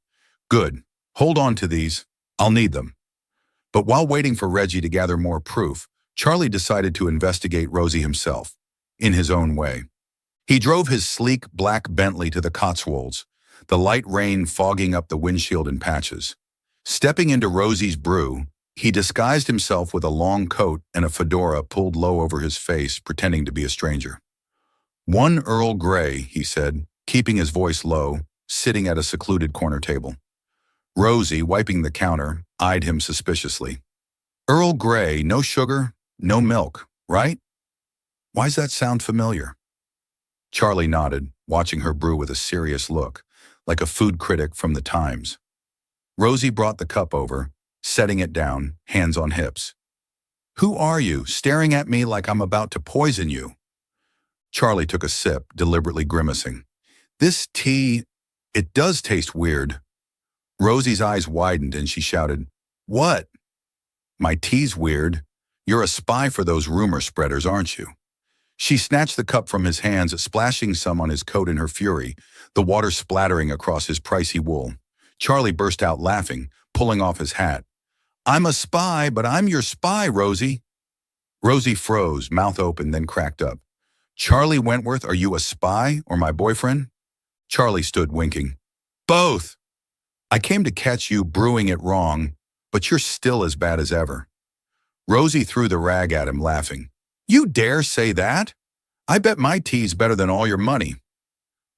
S1: "Good. Hold on to these. I'll need them." But while waiting for Reggie to gather more proof, Charlie decided to investigate Rosie himself, in his own way. He drove his sleek black Bentley to the Cotswolds, the light rain fogging up the windshield in patches. Stepping into Rosie's brew, he disguised himself with a long coat and a fedora pulled low over his face, pretending to be a stranger. "One Earl Grey," he said, keeping his voice low, sitting at a secluded corner table. Rosie, wiping the counter, eyed him suspiciously. "Earl Grey, no sugar, no milk, right? Why's that sound familiar?" Charlie nodded, watching her brew with a serious look, like a food critic from the Times. Rosie brought the cup over, setting it down, hands on hips. "Who are you, staring at me like I'm about to poison you?" Charlie took a sip, deliberately grimacing. "This tea, it does taste weird." Rosie's eyes widened and she shouted, "What?" "My tea's weird. You're a spy for those rumor spreaders, aren't you?" She snatched the cup from his hands, splashing some on his coat in her fury, the water splattering across his pricey wool. Charlie burst out laughing, pulling off his hat. "I'm a spy, but I'm your spy, Rosie." Rosie froze, mouth open, then cracked up. "Charlie Wentworth, are you a spy or my boyfriend?" Charlie stood winking. "Both. I came to catch you brewing it wrong, but you're still as bad as ever." Rosie threw the rag at him, laughing. "You dare say that? I bet my tea's better than all your money."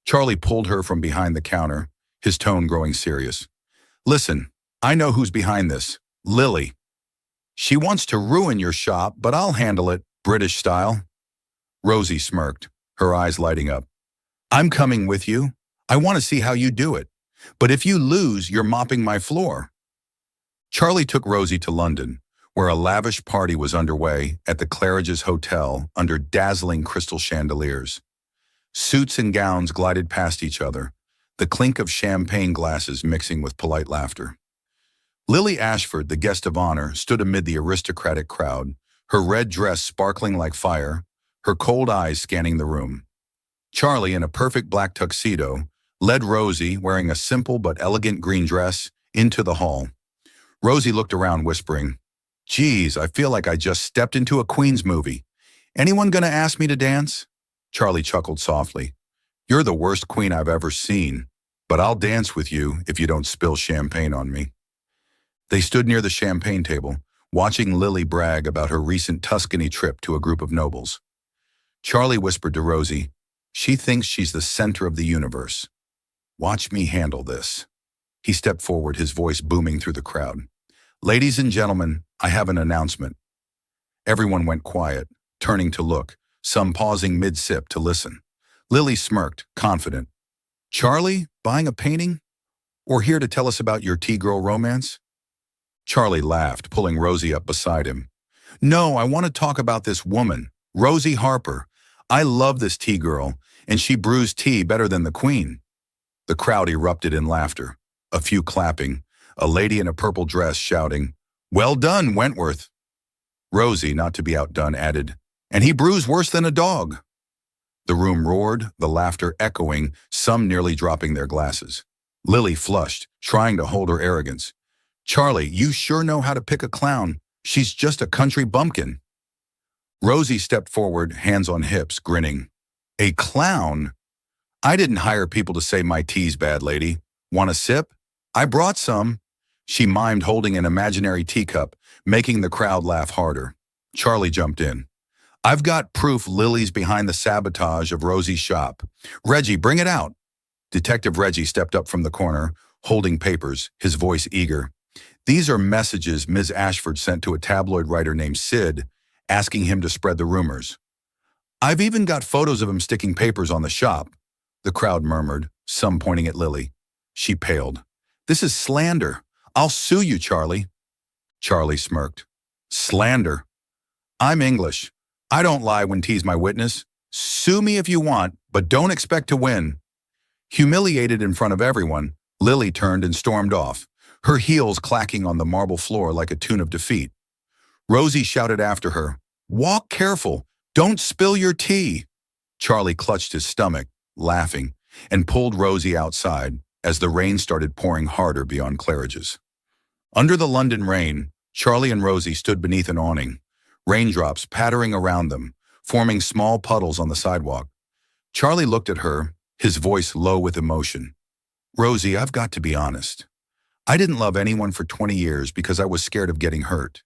S1: Charlie pulled her from behind the counter, his tone growing serious. "Listen, I know who's behind this. Lily. She wants to ruin your shop, but I'll handle it, British style." Rosie smirked, her eyes lighting up. "I'm coming with you. I want to see how you do it. But if you lose, you're mopping my floor." Charlie took Rosie to London, where a lavish party was underway at the Claridge's Hotel under dazzling crystal chandeliers. Suits and gowns glided past each other, the clink of champagne glasses mixing with polite laughter. Lily Ashford, the guest of honor, stood amid the aristocratic crowd, her red dress sparkling like fire, her cold eyes scanning the room. Charlie, in a perfect black tuxedo, led Rosie, wearing a simple but elegant green dress, into the hall. Rosie looked around, whispering, "Geez, I feel like I just stepped into a Queen's movie. Anyone gonna ask me to dance?" Charlie chuckled softly. "You're the worst queen I've ever seen, but I'll dance with you if you don't spill champagne on me." They stood near the champagne table, watching Lily brag about her recent Tuscany trip to a group of nobles. Charlie whispered to Rosie, "She thinks she's the center of the universe. Watch me handle this." He stepped forward, his voice booming through the crowd. "Ladies and gentlemen, I have an announcement." Everyone went quiet, turning to look, some pausing mid-sip to listen. Lily smirked, confident. "Charlie, buying a painting? Or here to tell us about your tea-girl romance?" Charlie laughed, pulling Rosie up beside him. "No, I want to talk about this woman, Rosie Harper. I love this tea-girl, and she brews tea better than the Queen." The crowd erupted in laughter, a few clapping, a lady in a purple dress shouting, "Well done, Wentworth." Rosie, not to be outdone, added, "And he brews worse than a dog." The room roared, the laughter echoing, some nearly dropping their glasses. Lily flushed, trying to hold her arrogance. "Charlie, you sure know how to pick a clown. She's just a country bumpkin." Rosie stepped forward, hands on hips, grinning. "A clown? I didn't hire people to say my tea's bad, lady. Want a sip? I brought some." She mimed, holding an imaginary teacup, making the crowd laugh harder. Charlie jumped in. "I've got proof Lily's behind the sabotage of Rosie's shop. Reggie, bring it out." Detective Reggie stepped up from the corner, holding papers, his voice eager. "These are messages Ms. Ashford sent to a tabloid writer named Sid, asking him to spread the rumors. I've even got photos of him sticking papers on the shop." The crowd murmured, some pointing at Lily. She paled. "This is slander. I'll sue you, Charlie." Charlie smirked. "Slander? I'm English. I don't lie when tea's my witness. Sue me if you want, but don't expect to win." Humiliated in front of everyone, Lily turned and stormed off, her heels clacking on the marble floor like a tune of defeat. Rosie shouted after her, "Walk careful. Don't spill your tea." Charlie clutched his stomach, laughing, and pulled Rosie outside as the rain started pouring harder beyond Claridge's. Under the London rain, Charlie and Rosie stood beneath an awning, raindrops pattering around them, forming small puddles on the sidewalk. Charlie looked at her, his voice low with emotion. "Rosie, I've got to be honest. I didn't love anyone for 20 years because I was scared of getting hurt.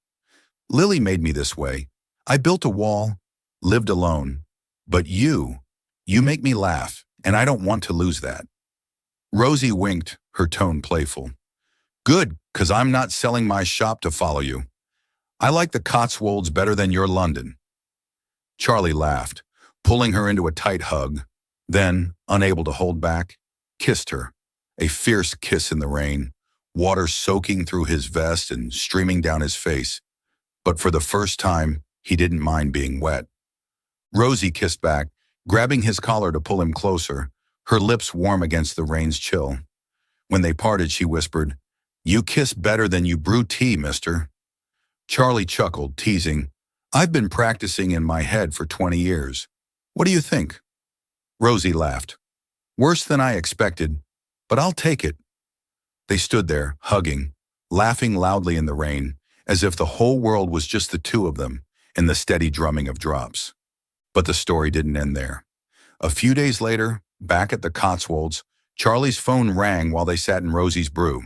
S1: Lily made me this way. I built a wall, lived alone. But you make me laugh, and I don't want to lose that." Rosie winked, her tone playful. "Good, 'cause I'm not selling my shop to follow you. I like the Cotswolds better than your London." Charlie laughed, pulling her into a tight hug, then, unable to hold back, kissed her, a fierce kiss in the rain, water soaking through his vest and streaming down his face. But for the first time, he didn't mind being wet. Rosie kissed back, grabbing his collar to pull him closer, her lips warm against the rain's chill. When they parted, she whispered, "You kiss better than you brew tea, mister." Charlie chuckled, teasing, "I've been practicing in my head for 20 years. What do you think?" Rosie laughed. "Worse than I expected, but I'll take it." They stood there, hugging, laughing loudly in the rain, as if the whole world was just the two of them and the steady drumming of drops. But the story didn't end there. A few days later, back at the Cotswolds, Charlie's phone rang while they sat in Rosie's brew.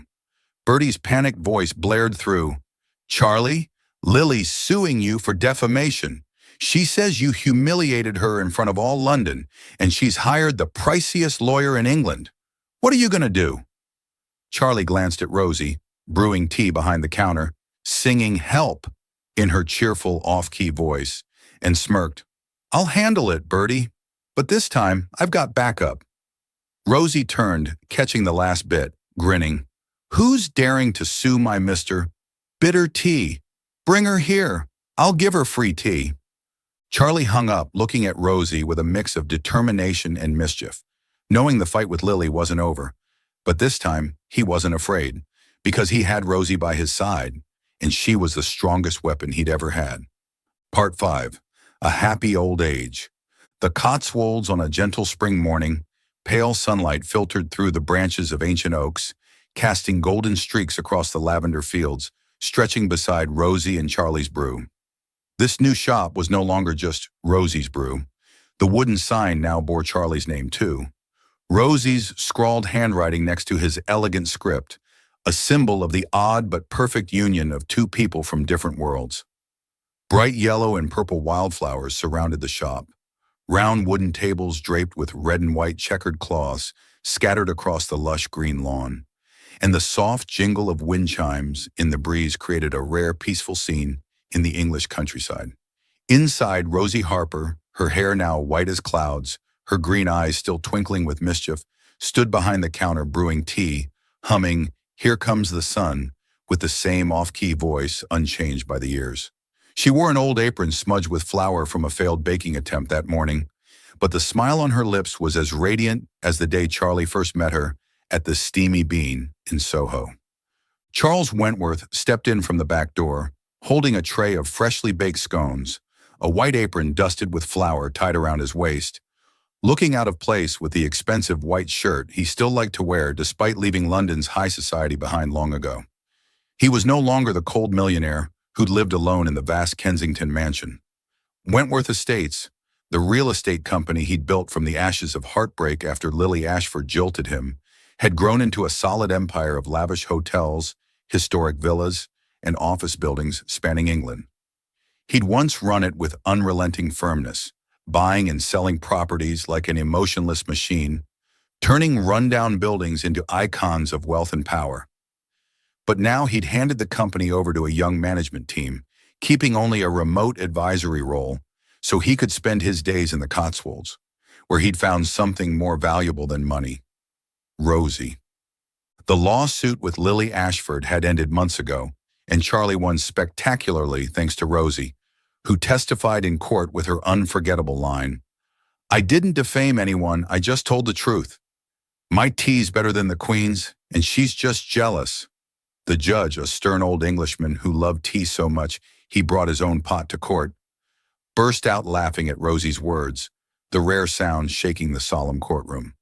S1: Bertie's panicked voice blared through, "Charlie, Lily's suing you for defamation. She says you humiliated her in front of all London, and she's hired the priciest lawyer in England. What are you going to do?" Charlie glanced at Rosie, brewing tea behind the counter, singing "Help" in her cheerful, off-key voice, and smirked. "I'll handle it, Bertie, but this time I've got backup." Rosie turned, catching the last bit, grinning. "Who's daring to sue my Mr. Bitter Tea? Bring her here. I'll give her free tea. Charlie hung up, looking at Rosie with a mix of determination and mischief, knowing the fight with Lily wasn't over. But this time, he wasn't afraid, because he had Rosie by his side, and she was the strongest weapon he'd ever had. Part 5. A Happy Old Age. The Cotswolds on a gentle spring morning, pale sunlight filtered through the branches of ancient oaks, casting golden streaks across the lavender fields, stretching beside Rosie and Charlie's brew. This new shop was no longer just Rosie's Brew. The wooden sign now bore Charlie's name too. Rosie's scrawled handwriting next to his elegant script, a symbol of the odd but perfect union of two people from different worlds. Bright yellow and purple wildflowers surrounded the shop. Round wooden tables draped with red and white checkered cloths scattered across the lush green lawn. And the soft jingle of wind chimes in the breeze created a rare, peaceful scene in the English countryside. Inside, Rosie Harper, her hair now white as clouds, her green eyes still twinkling with mischief, stood behind the counter brewing tea, humming "Here Comes the Sun" with the same off-key voice unchanged by the years. She wore an old apron smudged with flour from a failed baking attempt that morning, but the smile on her lips was as radiant as the day Charlie first met her at the Steamy Bean in Soho. Charles Wentworth stepped in from the back door, holding a tray of freshly baked scones, a white apron dusted with flour tied around his waist, looking out of place with the expensive white shirt he still liked to wear despite leaving London's high society behind long ago. He was no longer the cold millionaire who'd lived alone in the vast Kensington mansion. Wentworth Estates, the real estate company he'd built from the ashes of heartbreak after Lily Ashford jilted him, had grown into a solid empire of lavish hotels, historic villas, and office buildings spanning England. He'd once run it with unrelenting firmness, buying and selling properties like an emotionless machine, turning rundown buildings into icons of wealth and power. But now he'd handed the company over to a young management team, keeping only a remote advisory role so he could spend his days in the Cotswolds, where he'd found something more valuable than money: Rosie. The lawsuit with Lily Ashford had ended months ago, and Charlie won spectacularly thanks to Rosie, who testified in court with her unforgettable line, "I didn't defame anyone, I just told the truth. My tea's better than the Queen's, and she's just jealous." The judge, a stern old Englishman who loved tea so much he brought his own pot to court, burst out laughing at Rosie's words, the rare sound shaking the solemn courtroom.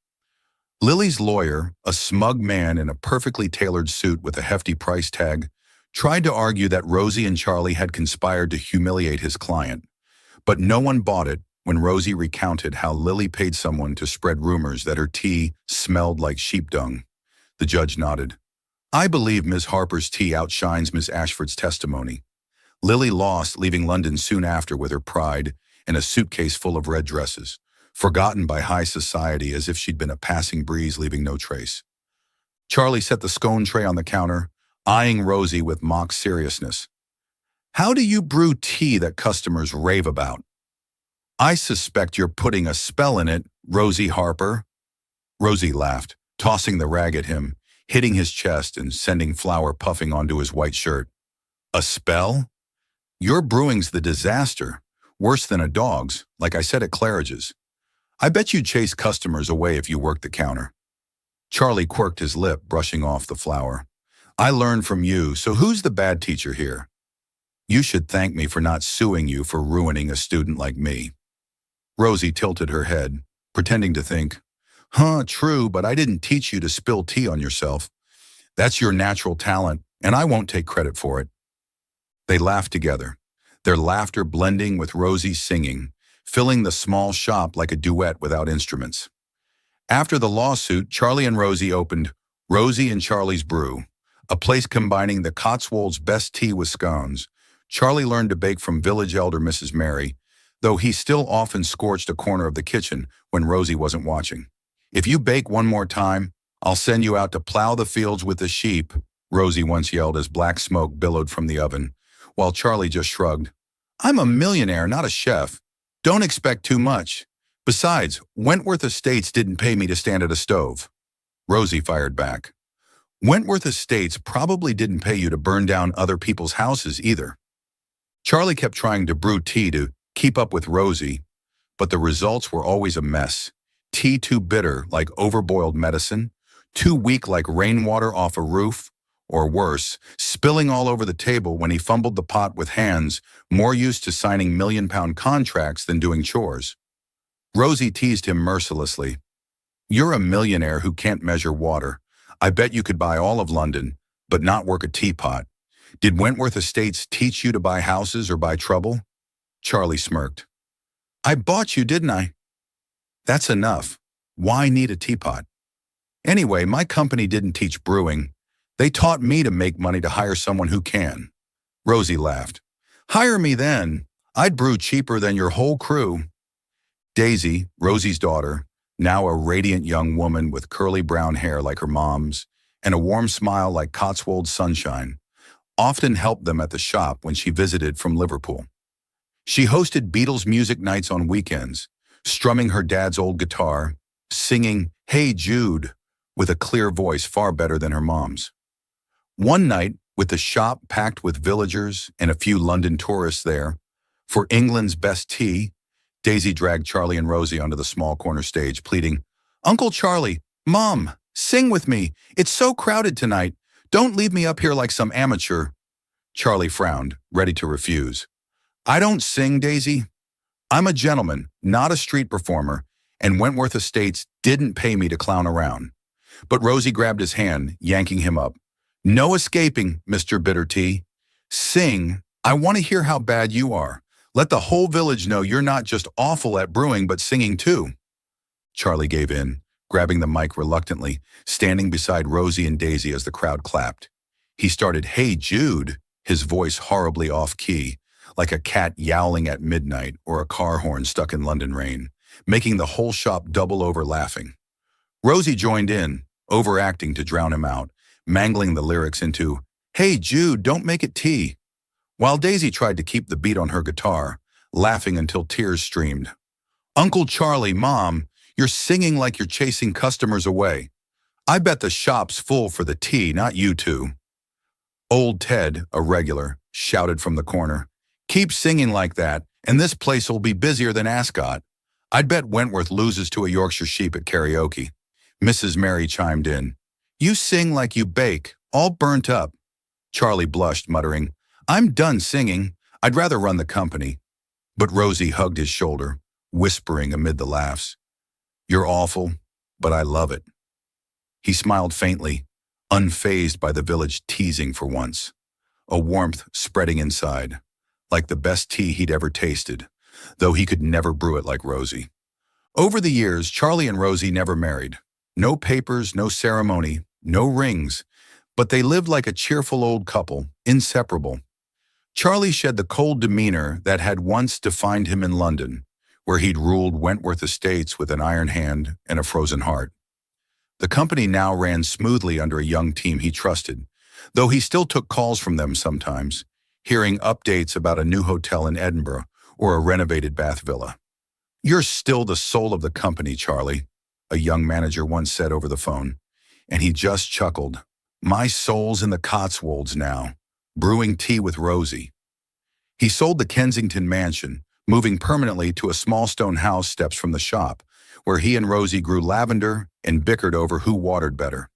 S1: Lily's lawyer, a smug man in a perfectly tailored suit with a hefty price tag, tried to argue that Rosie and Charlie had conspired to humiliate his client, but no one bought it when Rosie recounted how Lily paid someone to spread rumors that her tea smelled like sheep dung. The judge nodded. "I believe Miss Harper's tea outshines Miss Ashford's testimony. Lily lost, leaving London soon after with her pride and a suitcase full of red dresses, forgotten by high society as if she'd been a passing breeze leaving no trace." Charlie set the scone tray on the counter, eyeing Rosie with mock seriousness. "How do you brew tea that customers rave about?" "I suspect you're putting a spell in it, Rosie Harper." Rosie laughed, tossing the rag at him, hitting his chest and sending flour puffing onto his white shirt. "A spell? Your brewing's the disaster, worse than a dog's, like I said at Claridge's. I bet you'd chase customers away if you worked the counter." Charlie quirked his lip, brushing off the flour. "I learned from you, so who's the bad teacher here? You should thank me for not suing you for ruining a student like me." Rosie tilted her head, pretending to think, True, but I didn't teach you to spill tea on yourself. That's your natural talent, and I won't take credit for it." They laughed together, their laughter blending with Rosie's singing, filling the small shop like a duet without instruments. After the lawsuit, Charlie and Rosie opened Rosie and Charlie's Brew, a place combining the Cotswolds' best tea with scones. Charlie learned to bake from village elder Mrs. Mary, though he still often scorched a corner of the kitchen when Rosie wasn't watching. "If you bake one more time, I'll send you out to plow the fields with the sheep," Rosie once yelled as black smoke billowed from the oven, while Charlie just shrugged. "I'm a millionaire, not a chef. Don't expect too much. Besides, Wentworth Estates didn't pay me to stand at a stove." Rosie fired back. "Wentworth Estates probably didn't pay you to burn down other people's houses either." Charlie kept trying to brew tea to keep up with Rosie, but the results were always a mess. Tea too bitter, like overboiled medicine, too weak like rainwater off a roof, or worse, spilling all over the table when he fumbled the pot with hands more used to signing million-pound contracts than doing chores. Rosie teased him mercilessly. "You're a millionaire who can't measure water. I bet you could buy all of London, but not work a teapot. Did Wentworth Estates teach you to buy houses or buy trouble?" Charlie smirked. "I bought you, didn't I?" "That's enough. Why need a teapot? Anyway, my company didn't teach brewing. They taught me to make money to hire someone who can." Rosie laughed. "Hire me then. I'd brew cheaper than your whole crew." Daisy, Rosie's daughter, now a radiant young woman with curly brown hair like her mom's and a warm smile like Cotswold sunshine, often helped them at the shop when she visited from Liverpool. She hosted Beatles music nights on weekends, strumming her dad's old guitar, singing "Hey Jude" with a clear voice far better than her mom's. One night, with the shop packed with villagers and a few London tourists there, for England's best tea, Daisy dragged Charlie and Rosie onto the small corner stage, pleading, "Uncle Charlie, Mom, sing with me. It's so crowded tonight. Don't leave me up here like some amateur." Charlie frowned, ready to refuse. "I don't sing, Daisy. I'm a gentleman, not a street performer, and Wentworth Estates didn't pay me to clown around." But Rosie grabbed his hand, yanking him up. "No escaping, Mr. Bitter Tea. Sing. I want to hear how bad you are. Let the whole village know you're not just awful at brewing, but singing too." Charlie gave in, grabbing the mic reluctantly, standing beside Rosie and Daisy as the crowd clapped. He started "Hey Jude," his voice horribly off-key, like a cat yowling at midnight or a car horn stuck in London rain, making the whole shop double over laughing. Rosie joined in, overacting to drown him out, mangling the lyrics into "Hey Jude, don't make it tea," while Daisy tried to keep the beat on her guitar, laughing until tears streamed. "Uncle Charlie, Mom, you're singing like you're chasing customers away. I bet the shop's full for the tea, not you two." Old Ted, a regular, shouted from the corner, "Keep singing like that, and this place will be busier than Ascot. I'd bet Wentworth loses to a Yorkshire sheep at karaoke." Mrs. Mary chimed in, "You sing like you bake, all burnt up." Charlie blushed, muttering, "I'm done singing. I'd rather run the company." But Rosie hugged his shoulder, whispering amid the laughs, "You're awful, but I love it." He smiled faintly, unfazed by the village teasing for once, a warmth spreading inside, like the best tea he'd ever tasted, though he could never brew it like Rosie. Over the years, Charlie and Rosie never married. No papers, no ceremony, no rings, but they lived like a cheerful old couple, inseparable. Charlie shed the cold demeanor that had once defined him in London, where he'd ruled Wentworth Estates with an iron hand and a frozen heart. The company now ran smoothly under a young team he trusted, though he still took calls from them sometimes, hearing updates about a new hotel in Edinburgh or a renovated Bath villa. "You're still the soul of the company, Charlie," a young manager once said over the phone, and he just chuckled. "My soul's in the Cotswolds now, brewing tea with Rosie." He sold the Kensington mansion, moving permanently to a small stone house steps from the shop, where he and Rosie grew lavender and bickered over who watered better.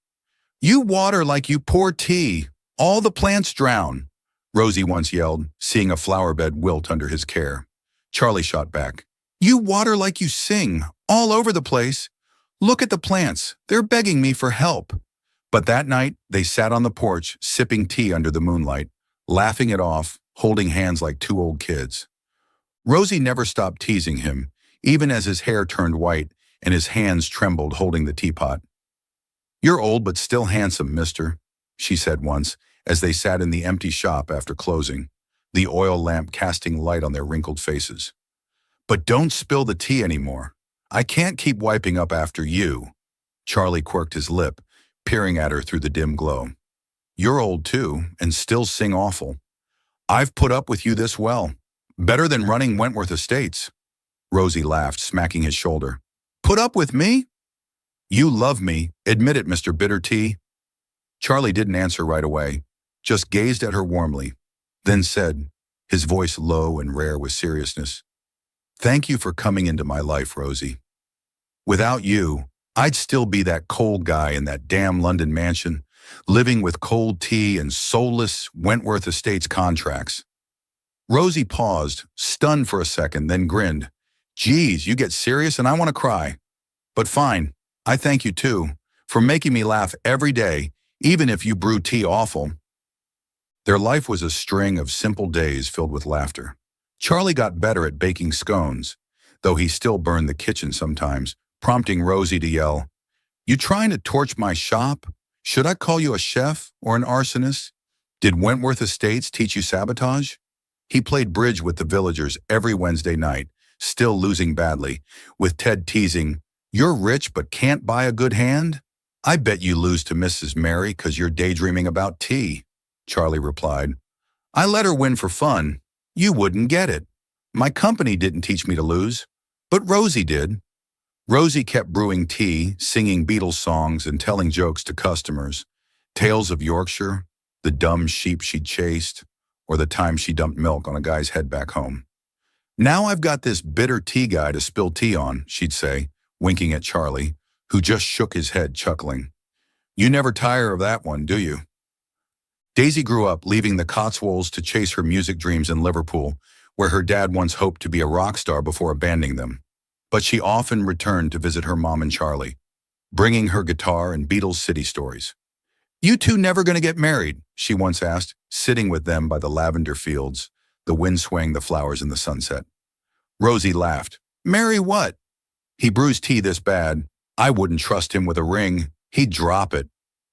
S1: "You water like you pour tea. All the plants drown," Rosie once yelled, seeing a flower bed wilt under his care. Charlie shot back, "You water like you sing, all over the place. Look at the plants. They're begging me for help." But that night, they sat on the porch, sipping tea under the moonlight, laughing it off, holding hands like two old kids. Rosie never stopped teasing him, even as his hair turned white and his hands trembled holding the teapot. "You're old but still handsome, mister," she said once, as they sat in the empty shop after closing, the oil lamp casting light on their wrinkled faces. "But don't spill the tea anymore. I can't keep wiping up after you." Charlie quirked his lip, peering at her through the dim glow. "You're old too, and still sing awful. I've put up with you this well. Better than running Wentworth Estates." Rosie laughed, smacking his shoulder. "Put up with me? You love me. Admit it, Mr. Bitter Tea." Charlie didn't answer right away, just gazed at her warmly, then said, his voice low and rare with seriousness. Thank you for coming into my life, Rosie. Without you, I'd still be that cold guy in that damn London mansion, living with cold tea and soulless Wentworth Estates contracts. Rosie paused, stunned for a second, then grinned. Geez, you get serious and I want to cry. But fine, I thank you too, for making me laugh every day, even if you brew tea awful. Their life was a string of simple days filled with laughter. Charlie got better at baking scones, though he still burned the kitchen sometimes, prompting Rosie to yell, You trying to torch my shop? Should I call you a chef or an arsonist? Did Wentworth Estates teach you sabotage? He played bridge with the villagers every Wednesday night, still losing badly, with Ted teasing, You're rich but can't buy a good hand? I bet you lose to Mrs. Mary 'cause you're daydreaming about tea, Charlie replied. I let her win for fun. You wouldn't get it. My company didn't teach me to lose, but Rosie did. Rosie kept brewing tea, singing Beatles songs and telling jokes to customers. Tales of Yorkshire, the dumb sheep she chased, or the time she dumped milk on a guy's head back home. Now I've got this bitter tea guy to spill tea on, she'd say, winking at Charlie, who just shook his head, chuckling. You never tire of that one, do you? Daisy grew up leaving the Cotswolds to chase her music dreams in Liverpool, where her dad once hoped to be a rock star before abandoning them. But she often returned to visit her mom and Charlie, bringing her guitar and Beatles city stories. You two never gonna get married, she once asked, sitting with them by the lavender fields, the wind swaying the flowers in the sunset. Rosie laughed. Marry what? He brews tea this bad. I wouldn't trust him with a ring. He'd drop it.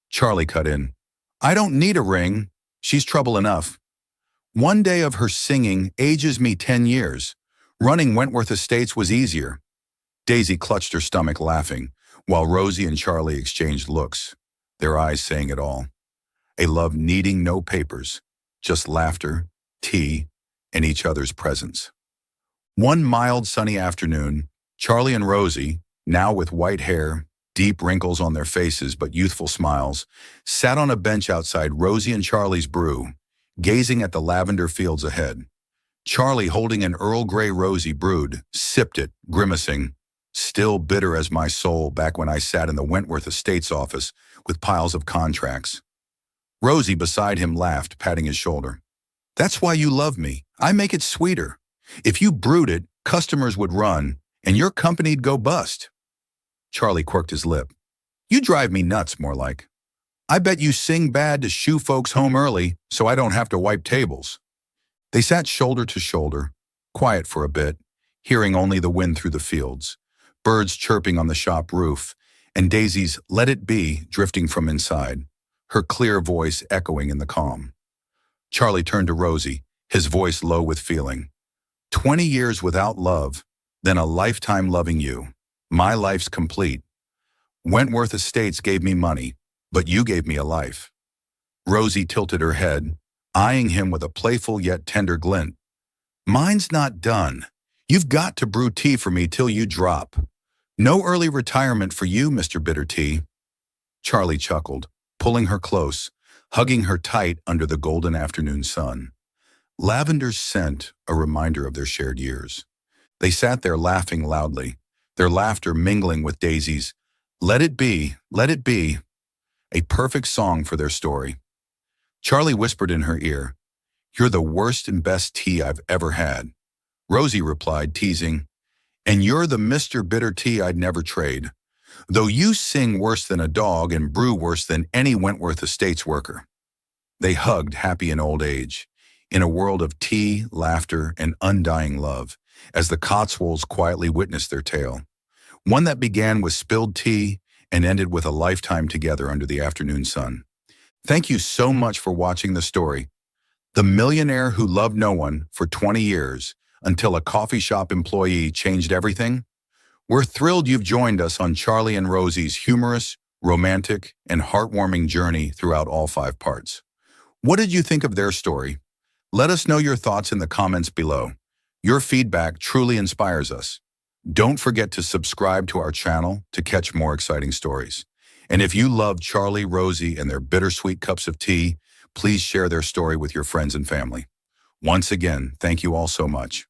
S1: Charlie cut in. I don't need a ring. She's trouble enough. One day of her singing ages me 10 years. Running Wentworth Estates was easier. Daisy clutched her stomach, laughing, while Rosie and Charlie exchanged looks, their eyes saying it all. A love needing no papers, just laughter, tea, and each other's presence. One mild, sunny afternoon, Charlie and Rosie, now with white hair, deep wrinkles on their faces but youthful smiles, sat on a bench outside Rosie and Charlie's brew, gazing at the lavender fields ahead. Charlie, holding an Earl Grey Rosie brewed, sipped it, grimacing, still bitter as my soul back when I sat in the Wentworth Estates office with piles of contracts. Rosie beside him laughed, patting his shoulder. That's why you love me. I make it sweeter. If you brewed it, customers would run, and your company'd go bust. Charlie quirked his lip. You drive me nuts, more like. I bet you sing bad to shoo folks home early so I don't have to wipe tables. They sat shoulder to shoulder, quiet for a bit, hearing only the wind through the fields, birds chirping on the shop roof, and Daisy's Let It Be drifting from inside, her clear voice echoing in the calm. Charlie turned to Rosie, his voice low with feeling. 20 years without love, then a lifetime loving you. My life's complete. Wentworth Estates gave me money, but you gave me a life. Rosie tilted her head, eyeing him with a playful yet tender glint. Mine's not done. You've got to brew tea for me till you drop. No early retirement for you, Mr. Bitter Tea. Charlie chuckled, pulling her close, hugging her tight under the golden afternoon sun. Lavender's scent, a reminder of their shared years. They sat there laughing loudly, their laughter mingling with Daisy's Let It Be, Let It Be, a perfect song for their story. Charlie whispered in her ear, You're the worst and best tea I've ever had. Rosie replied, teasing, And you're the Mr. Bitter Tea I'd never trade, though you sing worse than a dog and brew worse than any Wentworth Estates worker. They hugged, happy in old age, in a world of tea, laughter, and undying love, as the Cotswolds quietly witnessed their tale, one that began with spilled tea and ended with a lifetime together under the afternoon sun. Thank you so much for watching the story. The Millionaire Who Loved No One for 20 years until a coffee shop employee changed everything. We're thrilled you've joined us on Charlie and Rosie's humorous, romantic, and heartwarming journey throughout all 5 parts. What did you think of their story? Let us know your thoughts in the comments below. Your feedback truly inspires us. Don't forget to subscribe to our channel to catch more exciting stories. And if you love Charlie, Rosie, and their bittersweet cups of tea, please share their story with your friends and family. Once again, thank you all so much.